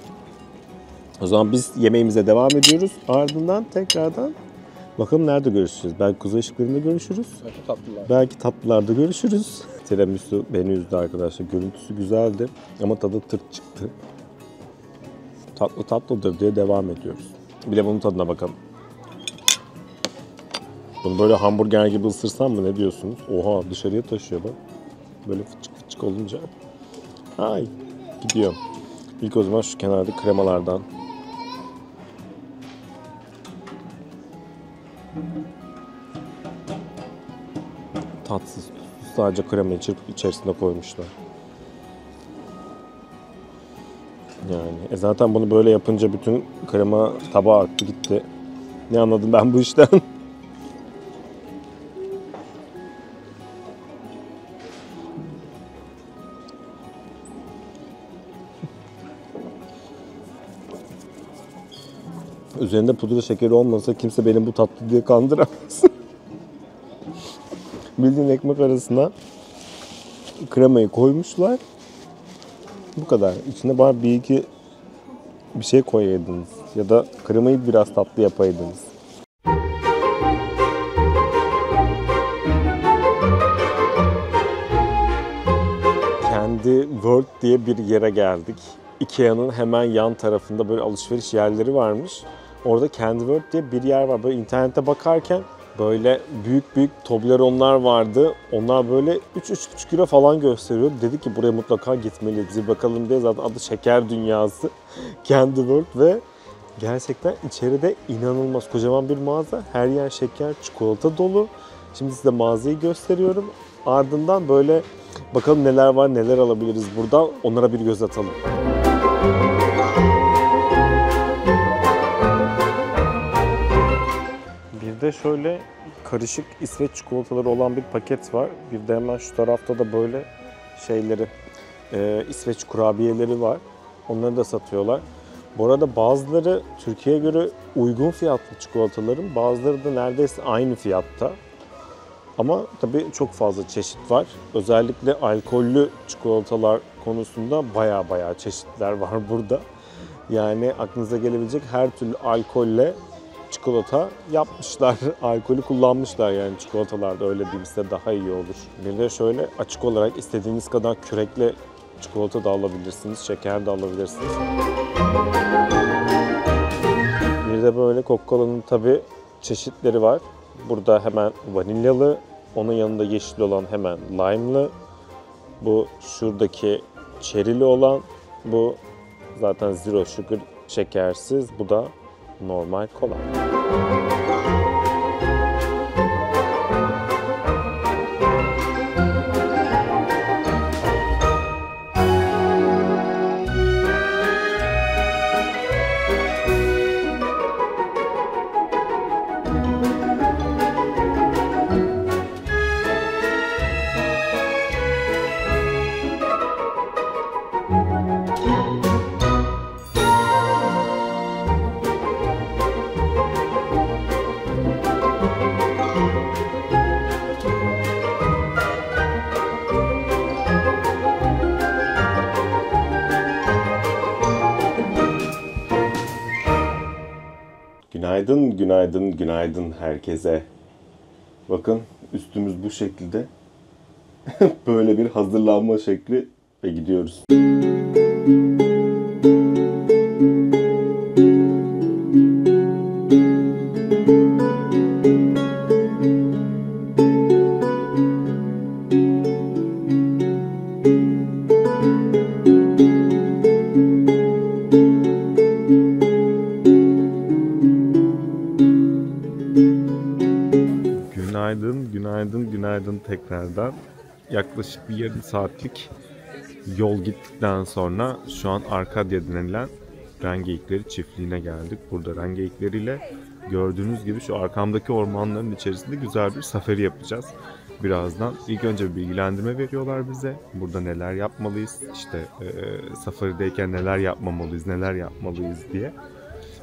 S1: O zaman biz yemeğimize devam ediyoruz. Ardından tekrardan bakalım nerede görüşeceğiz. Belki kuzey ışıklarında görüşürüz.
S5: Belki tatlılar.
S1: Belki tatlılarda görüşürüz. Tiramisu beni üzdü arkadaşlar. Görüntüsü güzeldi ama tadı tırt çıktı. Tatlıdır diye devam ediyoruz. Bir de bunun tadına bakalım. Bunu böyle hamburger gibi ısırsam mı ne diyorsunuz? Oha dışarıya taşıyor bak. Böyle fıçık olunca. Ay gidiyor. İlk o zaman şu kenarda kremalardan. Tatsız. Sadece kremayı çırpıp içerisine koymuşlar. Yani zaten bunu böyle yapınca bütün krema tabağa aktı gitti. Ne anladım ben bu işten? Üzerinde pudra şekeri olmasa kimse benim bu tatlı diye kandıramaz. Bildiğin ekmek arasına kremayı koymuşlar. Bu kadar. İçine bari bir iki bir şey koyaydınız. Ya da kremayı biraz tatlı yapaydınız. Candy World diye bir yere geldik. Ikea'nın hemen yan tarafında böyle alışveriş yerleri varmış. Orada Candy World diye bir yer var. Böyle internete bakarken böyle büyük Toblerone'lar vardı. Onlar böyle 3-3,5 kilo falan gösteriyor. Dedi ki buraya mutlaka gitmeliyiz. Bir bakalım diye, zaten adı Şeker Dünyası. Candy World ve gerçekten içeride inanılmaz kocaman bir mağaza. Her yer şeker, çikolata dolu. Şimdi size mağazayı gösteriyorum. Ardından böyle bakalım neler var, neler alabiliriz buradan. Onlara bir göz atalım. Bir de şöyle karışık İsveç çikolataları olan bir paket var. Bir de hemen şu tarafta da böyle şeyleri, İsveç kurabiyeleri var. Onları da satıyorlar. Bu arada bazıları Türkiye'ye göre uygun fiyatlı çikolataların, bazıları da neredeyse aynı fiyatta. Ama tabii çok fazla çeşit var. Özellikle alkollü çikolatalar konusunda bayağı çeşitler var burada. Yani aklınıza gelebilecek her türlü alkolle çikolata yapmışlar. Alkolü kullanmışlar yani çikolatalarda, öyle diyeyim size daha iyi olur. Bir de şöyle açık olarak istediğiniz kadar kürekle çikolata da alabilirsiniz, şeker de alabilirsiniz. Bir de böyle Coca-Cola'nın tabii çeşitleri var. Burada hemen vanilyalı, onun yanında yeşil olan hemen lime'lı. Bu şuradaki cherry'li olan, bu zaten zero sugar, şekersiz. Bu da normal kola. Günaydın, günaydın, günaydın herkese. Bakın üstümüz bu şekilde. Böyle bir hazırlanma şekli ve gidiyoruz. Günaydın, günaydın, günaydın tekrardan. Yaklaşık bir yarım saatlik yol gittikten sonra şu an Arkadya denilen ren geyikleri çiftliğine geldik. Burada ren geyikleriyle gördüğünüz gibi şu arkamdaki ormanların içerisinde güzel bir safari yapacağız. Birazdan ilk önce bir bilgilendirme veriyorlar bize. Burada neler yapmalıyız, işte safarideyken neler yapmamalıyız, neler yapmalıyız diye.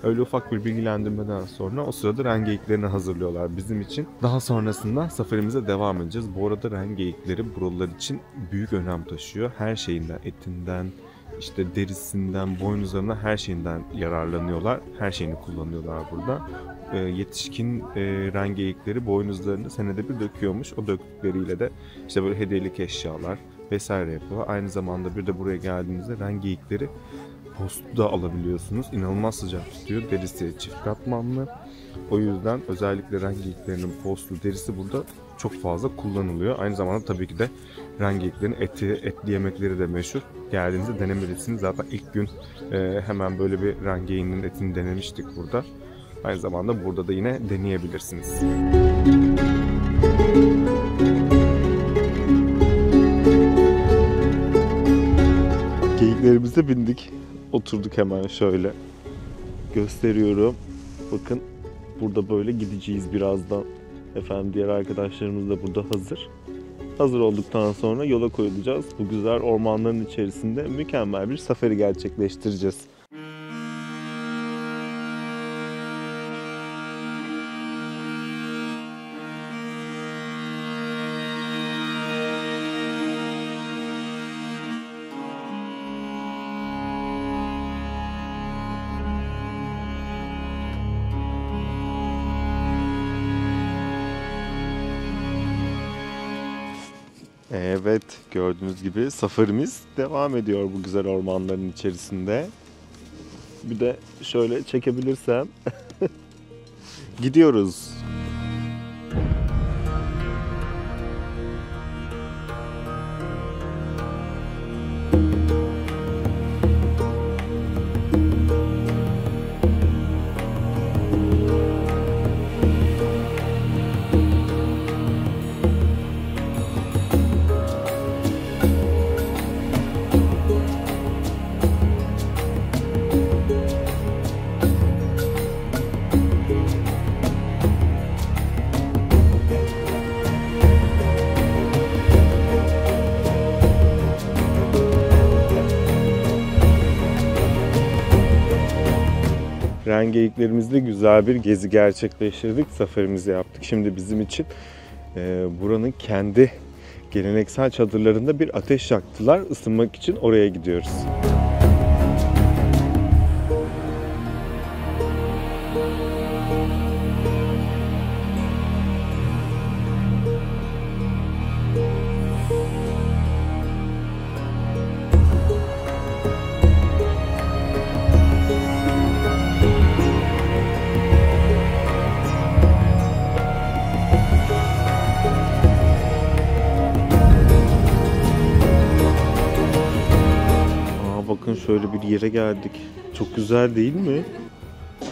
S1: Öyle ufak bir bilgilendirmeden sonra o sırada ren geyiklerini hazırlıyorlar bizim için. Daha sonrasında safarimize devam edeceğiz. Bu arada ren geyikleri buralar için büyük önem taşıyor. Her şeyinden, etinden, işte derisinden, boynuzlarından her şeyinden yararlanıyorlar. Her şeyini kullanıyorlar burada. Yetişkin ren geyikleri boynuzlarını senede bir döküyormuş. O döktükleriyle de işte böyle hediyelik eşyalar vesaire yapıyorlar. Aynı zamanda bir de buraya geldiğinizde ren geyikleri postu da alabiliyorsunuz. İnanılmaz sıcak tutuyor. Derisi çift katmanlı. O yüzden özellikle ren geyiklerinin postu, derisi burada çok fazla kullanılıyor. Aynı zamanda tabii ki de ren geyiklerin etli yemekleri de meşhur. Geldiğinizde denemelisiniz. Zaten ilk gün hemen böyle bir ren geyiğinin etini denemiştik burada. Aynı zamanda burada da yine deneyebilirsiniz. Geyiklerimize bindik. Oturduk hemen şöyle. Gösteriyorum. Bakın burada böyle gideceğiz birazdan. Efendim diğer arkadaşlarımız da burada hazır. Hazır olduktan sonra yola koyulacağız. Bu güzel ormanların içerisinde mükemmel bir safari gerçekleştireceğiz. Evet, gördüğünüz gibi safarimiz devam ediyor bu güzel ormanların içerisinde. Bir de şöyle çekebilirsem gidiyoruz. Ren geyiklerimizle güzel bir gezi gerçekleştirdik. Safarimizi yaptık. Şimdi bizim için buranın kendi geleneksel çadırlarında bir ateş yaktılar. Isınmak için oraya gidiyoruz. Bakın şöyle bir yere geldik. Çok güzel değil mi?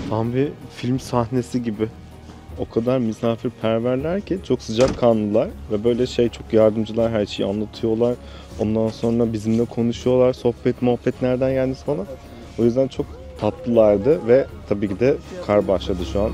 S1: Tam bir film sahnesi gibi. O kadar misafirperverler ki çok sıcakkanlılar ve böyle çok yardımcılar, her şeyi anlatıyorlar. Ondan sonra bizimle konuşuyorlar. Sohbet, muhabbet nereden geldiniz falan. O yüzden çok tatlılardı ve tabii ki de kar başladı şu an.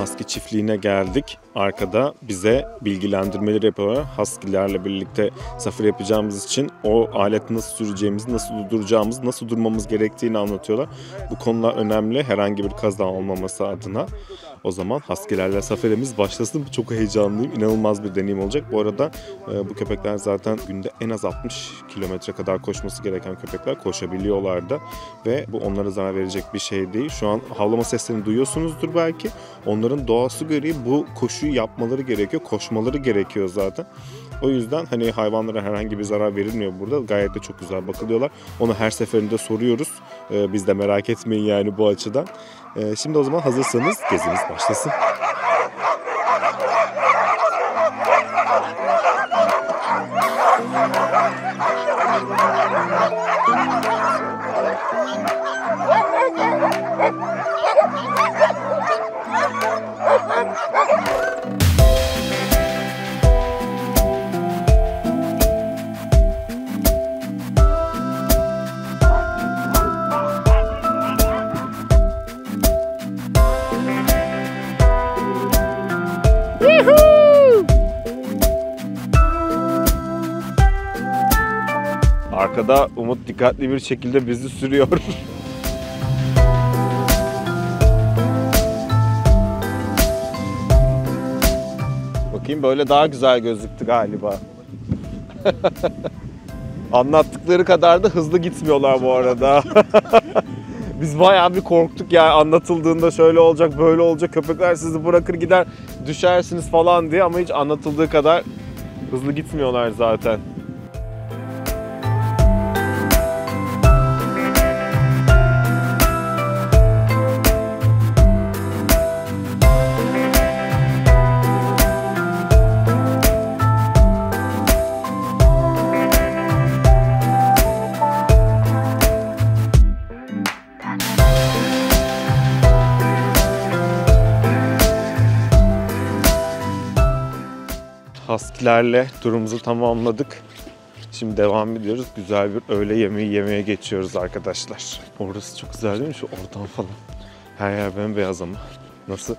S1: Husky çiftliğine geldik. Arkada bize bilgilendirmeleri yapıyorlar. Husky'lerle birlikte safari yapacağımız için o aleti nasıl süreceğimizi, nasıl durduracağımızı, nasıl durmamız gerektiğini anlatıyorlar. Bu konular önemli. Herhangi bir kaza olmaması adına. O zaman Husky'lerle safarimiz başlasın. Çok heyecanlıyım. İnanılmaz bir deneyim olacak. Bu arada bu köpekler zaten günde en az 60 kilometre kadar koşması gereken köpekler, koşabiliyorlar da. Ve bu onlara zarar verecek bir şey değil. Şu an havlama seslerini duyuyorsunuzdur belki. Onların doğası gereği bu koşuyu yapmaları gerekiyor. Koşmaları gerekiyor zaten. O yüzden hani hayvanlara herhangi bir zarar verilmiyor burada. Gayet de çok güzel bakılıyorlar. Onu her seferinde soruyoruz. Biz de merak etmeyin yani bu açıdan. Şimdi o zaman hazırsanız gezimiz başlasın. Arkada Umut dikkatli bir şekilde bizi sürüyor. Bakayım, böyle daha güzel gözüktü galiba. Anlattıkları kadar da hızlı gitmiyorlar bu arada. Biz bayağı bir korktuk ya, anlatıldığında şöyle olacak, böyle olacak, köpekler sizi bırakır gider, düşersiniz falan diye, ama hiç anlatıldığı kadar hızlı gitmiyorlar zaten. Husky'lerle turumuzu tamamladık. Şimdi devam ediyoruz. Güzel bir öğle yemeği yemeye geçiyoruz arkadaşlar. Orası çok güzel değil mi? Şu ortam falan. Her yer bembeyaz ama. Nasıl?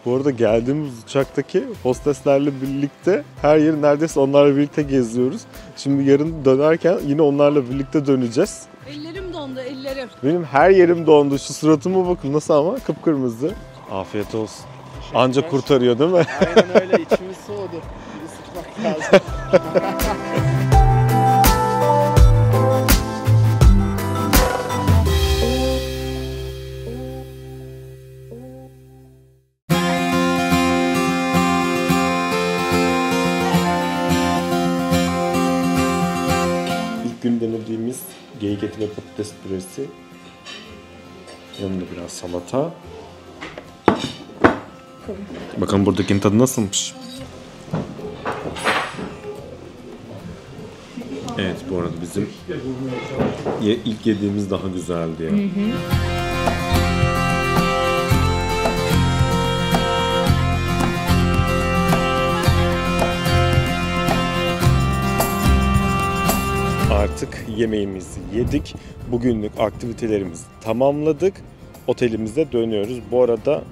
S1: Bu arada geldiğimiz uçaktaki hosteslerle birlikte her yeri neredeyse onlarla birlikte geziyoruz. Şimdi yarın dönerken yine onlarla birlikte döneceğiz.
S4: Ellerim dondu, ellerim.
S1: Benim her yerim dondu. Şu suratıma bakın nasıl ama, kıpkırmızı. Afiyet olsun. Anca kurtarıyor değil mi?
S5: Aynen öyle, içimiz soğudu. Bir sıkmak lazım.
S1: İlk gün denediğimiz geyik eti ve patates püresi. Yanında biraz salata. Bakalım buradakinin tadı nasılmış? Evet, bu arada bizim ilk yediğimiz daha güzeldi ya. Artık yemeğimizi yedik. Bugünlük aktivitelerimizi tamamladık. Otelimize dönüyoruz. Bu arada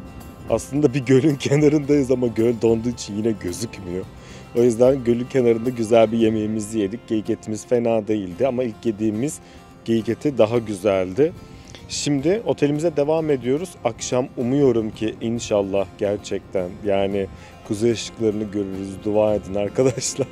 S1: aslında bir gölün kenarındayız ama göl donduğu için yine gözükmüyor. O yüzden gölün kenarında güzel bir yemeğimizi yedik. Geyik etimiz fena değildi ama ilk yediğimiz geyik eti daha güzeldi. Şimdi otelimize devam ediyoruz. Akşam umuyorum ki inşallah gerçekten yani kuzey ışıklarını görürüz. Dua edin arkadaşlar.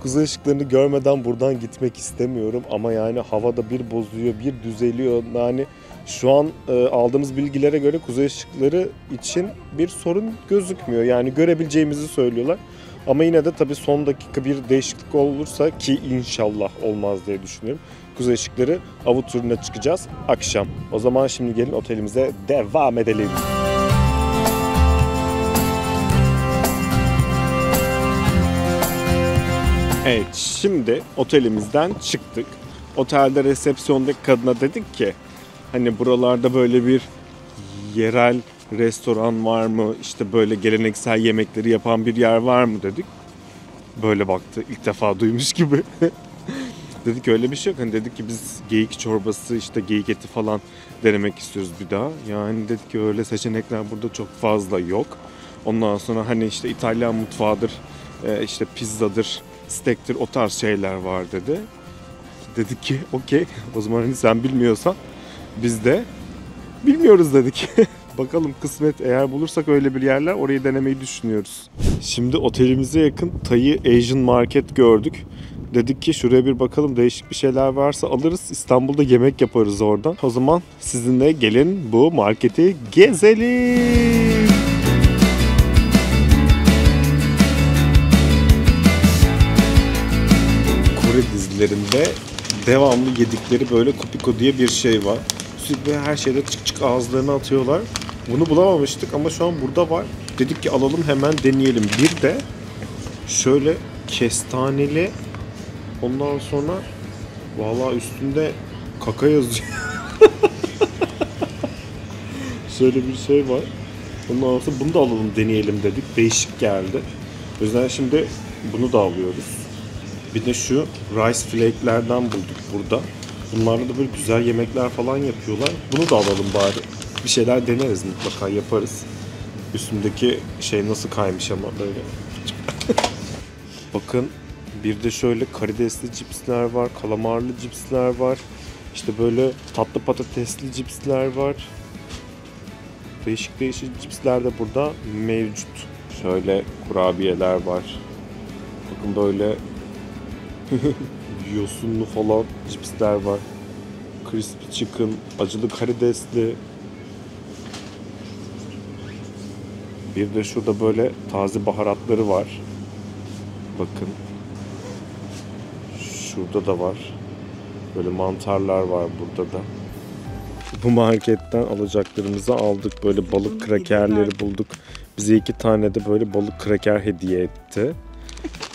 S1: Kuzey ışıklarını görmeden buradan gitmek istemiyorum ama yani havada bir bozuyor, bir düzeliyor. Yani şu an aldığımız bilgilere göre kuzey ışıkları için bir sorun gözükmüyor. Yani görebileceğimizi söylüyorlar. Ama yine de tabii son dakika bir değişiklik olursa, ki inşallah olmaz diye düşünüyorum, kuzey ışıkları avı turuna çıkacağız akşam. O zaman şimdi gelin otelimize devam edelim. Evet, şimdi otelimizden çıktık. Otelde resepsiyondaki kadına dedik ki hani buralarda böyle bir yerel restoran var mı? İşte böyle geleneksel yemekleri yapan bir yer var mı dedik. Böyle baktı, ilk defa duymuş gibi. Dedik öyle bir şey yok. Hani dedik ki biz geyik çorbası, işte geyik eti falan denemek istiyoruz bir daha. Yani dedik ki öyle seçenekler burada çok fazla yok. Ondan sonra hani işte İtalyan mutfağıdır, işte pizzadır, steak'tir, o tarz şeyler var dedi. Dedik ki okey, o zaman hani sen bilmiyorsan biz de bilmiyoruz dedik. Bakalım kısmet, eğer bulursak öyle bir yerler, orayı denemeyi düşünüyoruz. Şimdi otelimize yakın Thai Asian Market gördük. Dedik ki şuraya bir bakalım, değişik bir şeyler varsa alırız. İstanbul'da yemek yaparız oradan. O zaman sizinle gelin bu marketi gezelim. Kore dizilerinde devamlı yedikleri böyle kopiko diye bir şey var. Sürekli her şeyde çık çık ağızlarına atıyorlar. Bunu bulamamıştık ama şu an burada var. Dedik ki alalım, hemen deneyelim. Bir de şöyle kestaneli, ondan sonra vallahi üstünde kaka yazıyor. Şöyle bir şey var. Ondan sonra bunu da alalım, deneyelim dedik. Değişik geldi. O yüzden şimdi bunu da alıyoruz. Bir de şu rice flake'lerden bulduk burada. Bunlarla da böyle güzel yemekler falan yapıyorlar. Bunu da alalım bari. Bir şeyler deneriz, mutlaka yaparız. Üstündeki şey nasıl kaymış ama böyle. Bakın, bir de şöyle karidesli cipsler var, kalamarlı cipsler var. İşte böyle tatlı patatesli cipsler var. Değişik değişik cipsler de burada mevcut. Şöyle kurabiyeler var. Bakın böyle yosunlu falan cipsler var. Crispy chicken, acılı karidesli. Bir de şurada böyle taze baharatları var. Bakın. Şurada da var. Böyle mantarlar var burada da. Bu marketten alacaklarımızı aldık. Böyle balık krakerleri bulduk. Bize 2 tane de böyle balık kraker hediye etti.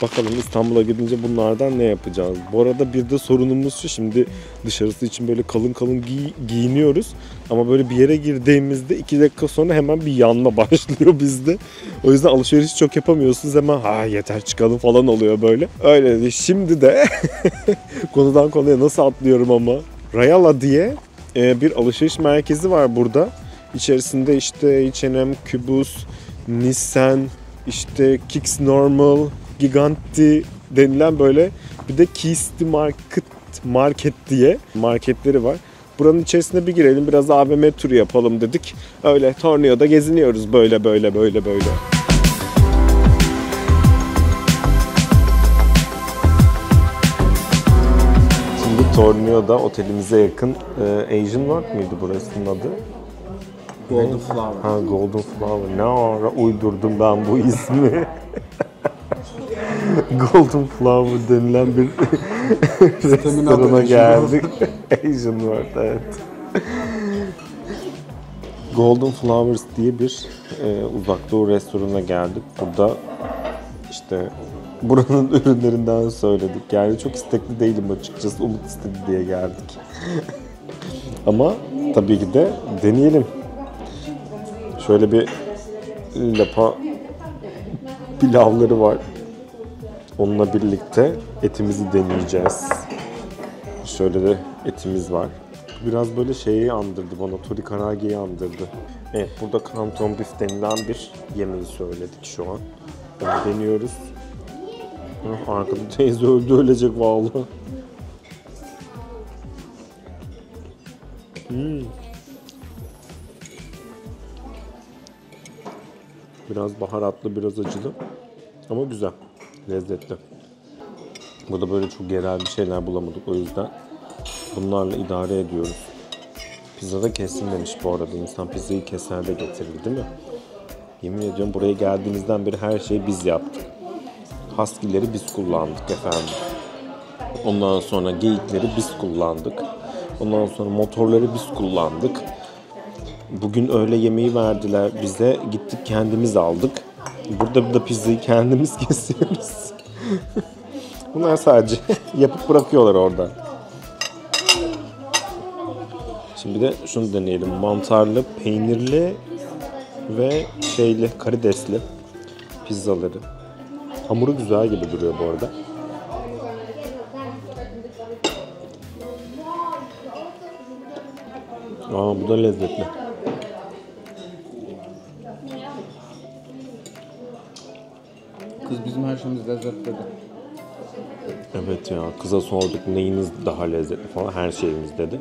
S1: Bakalım İstanbul'a gidince bunlardan ne yapacağız? Bu arada bir de sorunumuz şu, şimdi dışarısı için böyle kalın kalın giyiniyoruz. Ama böyle bir yere girdiğimizde 2 dakika sonra hemen bir yanma başlıyor bizde. O yüzden alışveriş çok yapamıyorsunuz, hemen ha yeter çıkalım falan oluyor böyle. Öyle değil. Şimdi de konudan konuya nasıl atlıyorum ama. Rayala diye bir alışveriş merkezi var burada. İçerisinde işte H&M, Cubus, Nissan, işte Kicks Normal, Giganti denilen böyle bir de Kisti Market diye marketleri var. Buranın içerisine bir girelim, biraz AVM turu yapalım dedik. Öyle Tornio'da geziniyoruz böyle. Şimdi Tornio'da otelimize yakın Asian World mıydı burasının adı?
S5: Golden Flower.
S1: Ha, Golden Flower. Ne ara uydurdum ben bu ismi. Golden Flower denilen bir restorana geldik. Asian World, evet. Golden Flowers diye bir uzak doğu restoranına geldik. Burada işte buranın ürünlerinden söyledik. Yani çok istekli değilim açıkçası. Umut istedi diye geldik. Ama tabii ki de deneyelim. Şöyle bir lapa pilavları var. Onunla birlikte etimizi deneyeceğiz. Şöyle de etimiz var. Biraz böyle şeyi andırdı bana, tori karageyi andırdı. Evet, burada kanton beef denilen bir yemeği söyledik şu an. Onu deniyoruz. Arkada teyze ölecek vallahi. Biraz baharatlı, biraz acılı. Ama güzel, lezzetli. Burada böyle çok yerel bir şeyler bulamadık, o yüzden bunlarla idare ediyoruz. Pizza da kesilmemiş bu arada. İnsan pizzayı keser de getirir değil mi? Yemin ediyorum buraya geldiğimizden beri her şeyi biz yaptık. Husky'leri biz kullandık efendim. Ondan sonra geyikleri biz kullandık. Ondan sonra motorları biz kullandık. Bugün öğle yemeği verdiler bize. Gittik kendimiz aldık. Burada da pizzayı kendimiz kesiyoruz. Bunlar sadece yapıp bırakıyorlar orada. Şimdi de şunu deneyelim. Mantarlı, peynirli ve karidesli pizzaları. Hamuru güzel gibi duruyor bu arada. Aa, bu da lezzetli.
S5: Kız bizim her şeyimiz lezzetli dedi.
S1: Evet ya, kıza sorduk neyiniz daha lezzetli falan, her şeyimiz dedi.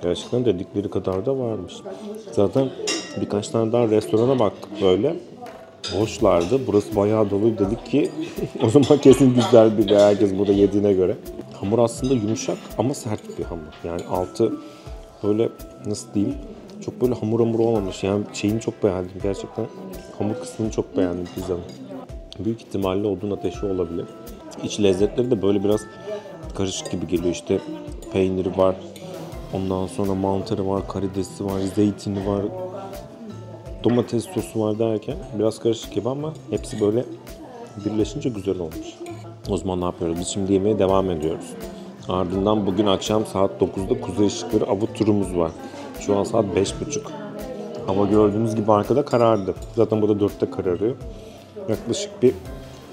S1: Gerçekten dedikleri kadar da varmış. Zaten birkaç tane daha restorana baktık böyle. Boşlardı. Burası bayağı dolu, dedik ki o zaman kesin güzel bir yer, herkes burada yediğine göre. Hamur aslında yumuşak ama sert bir hamur. Yani altı böyle, nasıl diyeyim, çok böyle hamur olmamış. Yani şeyini çok beğendim gerçekten. Hamur kısmını çok beğendim pizzanın. Büyük ihtimalle odun ateşi olabilir. İç lezzetleri de böyle biraz karışık gibi geliyor. İşte peyniri var, ondan sonra mantarı var, karidesi var, zeytini var, domates sosu var derken biraz karışık gibi ama hepsi böyle birleşince güzel olmuş. O zaman ne yapıyoruz? Biz şimdi yemeğe devam ediyoruz. Ardından bugün akşam saat 9'da Kuzey Işıkları avı turumuz var. Şu an saat 5.30. Hava gördüğünüz gibi arkada karardı. Zaten burada 4'te kararıyor. Yaklaşık bir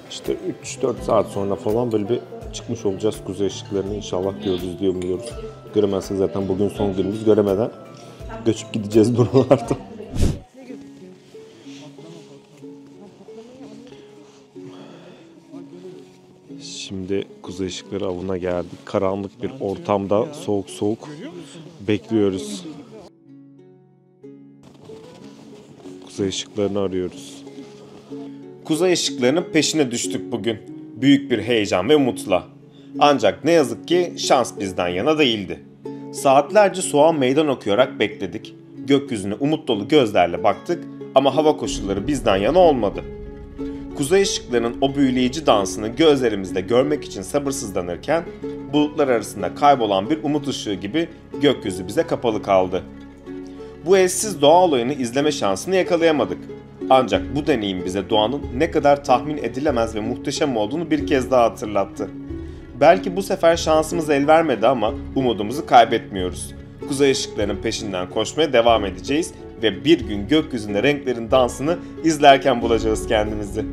S1: işte 3-4 saat sonra falan böyle bir çıkmış olacağız Kuzey Işıklarını. İnşallah görürüz diye umuyoruz. Göremezsek zaten bugün son günümüz. Göremeden göçüp gideceğiz buralardan. Şimdi Kuzey Işıkları avına geldik. Karanlık bir ortamda soğuk soğuk bekliyoruz. Kuzey Işıklarını arıyoruz.
S2: Kuzey ışıklarının peşine düştük bugün. Büyük bir heyecan ve umutla. Ancak ne yazık ki şans bizden yana değildi. Saatlerce soğuğa meydan okuyarak bekledik. Gökyüzüne umut dolu gözlerle baktık ama hava koşulları bizden yana olmadı. Kuzey ışıklarının o büyüleyici dansını gözlerimizle görmek için sabırsızlanırken bulutlar arasında kaybolan bir umut ışığı gibi gökyüzü bize kapalı kaldı. Bu eşsiz doğa olayını izleme şansını yakalayamadık. Ancak bu deneyim bize doğanın ne kadar tahmin edilemez ve muhteşem olduğunu bir kez daha hatırlattı. Belki bu sefer şansımız el vermedi ama umudumuzu kaybetmiyoruz. Kuzey ışıklarının peşinden koşmaya devam edeceğiz ve bir gün gökyüzünde renklerin dansını izlerken bulacağız kendimizi.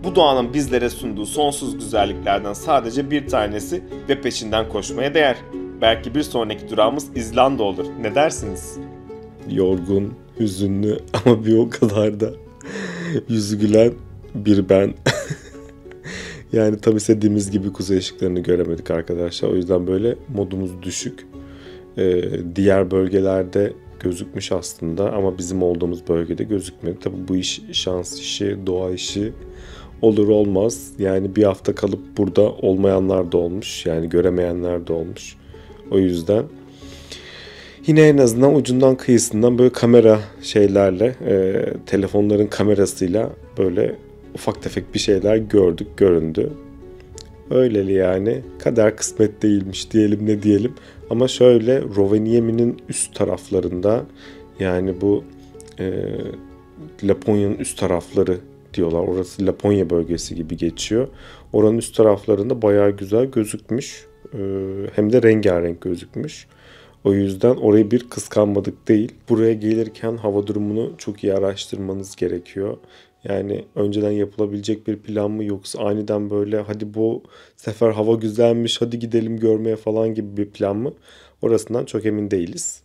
S2: Bu doğanın bizlere sunduğu sonsuz güzelliklerden sadece bir tanesi ve peşinden koşmaya değer. Belki bir sonraki durağımız İzlanda olur. Ne dersiniz?
S1: Yorgun, hüzünlü ama bir o kadar da yüzü gülen bir ben. Yani tam istediğimiz gibi kuzey ışıklarını göremedik arkadaşlar. O yüzden böyle modumuz düşük. Diğer bölgelerde gözükmüş aslında ama bizim olduğumuz bölgede gözükmedi. Tabii bu iş şans işi, doğa işi, olur olmaz. Yani bir hafta kalıp burada olmayanlar da olmuş. Yani göremeyenler de olmuş. O yüzden yine en azından ucundan kıyısından böyle kamera şeylerle, telefonların kamerasıyla böyle ufak tefek bir şeyler gördük, göründü. Öyleli yani. Kader kısmet değilmiş diyelim, ne diyelim. Ama şöyle Rovaniemi'nin üst taraflarında, yani bu Laponya'nın üst tarafları diyorlar. Orası Laponya bölgesi gibi geçiyor. Oranın üst taraflarında bayağı güzel gözükmüş. Hem de rengarenk gözükmüş. O yüzden orayı bir kıskanmadık değil. Buraya gelirken hava durumunu çok iyi araştırmanız gerekiyor. Yani önceden yapılabilecek bir plan mı, yoksa aniden böyle hadi bu sefer hava güzelmiş hadi gidelim görmeye falan gibi bir plan mı? Orasından çok emin değiliz.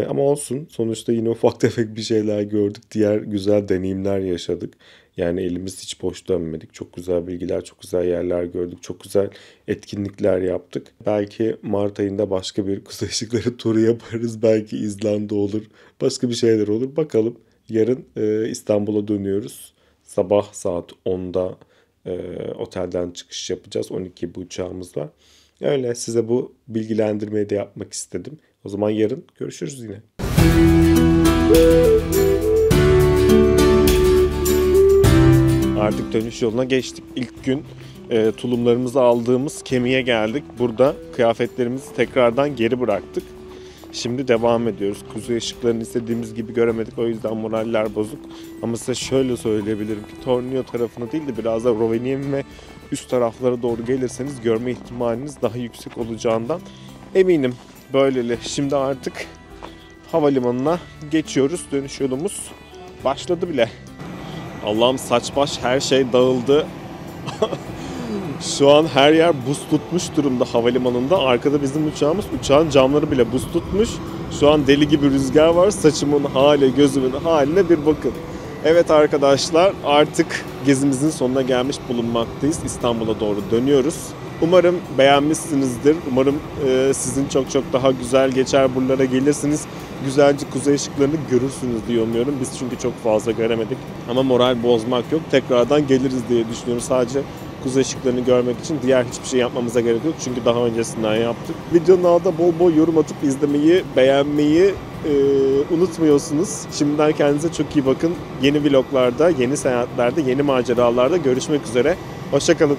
S1: Ama olsun, sonuçta yine ufak tefek bir şeyler gördük. Diğer güzel deneyimler yaşadık. Yani elimiz hiç boş dönmedik. Çok güzel bilgiler, çok güzel yerler gördük. Çok güzel etkinlikler yaptık. Belki Mart ayında başka bir Kuzey Işıkları turu yaparız. Belki İzlanda olur. Başka bir şeyler olur. Bakalım. Yarın İstanbul'a dönüyoruz. Sabah saat 10'da otelden çıkış yapacağız. 12 bu uçağımız var. Öyle, size bu bilgilendirmeyi de yapmak istedim. O zaman yarın görüşürüz yine. Artık dönüş yoluna geçtik. İlk gün tulumlarımızı aldığımız Kemi'ye geldik. Burada kıyafetlerimizi tekrardan geri bıraktık. Şimdi devam ediyoruz. Kuzey ışıklarını istediğimiz gibi göremedik. O yüzden moraller bozuk. Ama size şöyle söyleyebilirim ki Tornio tarafına değil de biraz da Rovaniemi ve üst taraflara doğru gelirseniz görme ihtimaliniz daha yüksek olacağından eminim. Böyleli. Şimdi artık havalimanına geçiyoruz. Dönüş yolumuz başladı bile. Allah'ım, saç baş her şey dağıldı. Şu an her yer buz tutmuş durumda havalimanında. Arkada bizim uçağımız. Uçağın camları bile buz tutmuş. Şu an deli gibi rüzgar var. Saçımın hali, gözümün haline bir bakın. Evet arkadaşlar, artık gezimizin sonuna gelmiş bulunmaktayız. İstanbul'a doğru dönüyoruz. Umarım beğenmişsinizdir. Umarım sizin çok çok daha güzel geçer buralara gelirsiniz. Güzelce kuzey ışıklarını görürsünüz diye umuyorum. Biz çünkü çok fazla göremedik. Ama moral bozmak yok. Tekrardan geliriz diye düşünüyorum. Sadece kuzey ışıklarını görmek için diğer hiçbir şey yapmamıza gerek yok. Çünkü daha öncesinden yaptık. Videonun altına bol bol yorum atıp izlemeyi, beğenmeyi unutmuyorsunuz. Şimdiden kendinize çok iyi bakın. Yeni vloglarda, yeni seyahatlerde, yeni maceralarda görüşmek üzere. Hoşça kalın.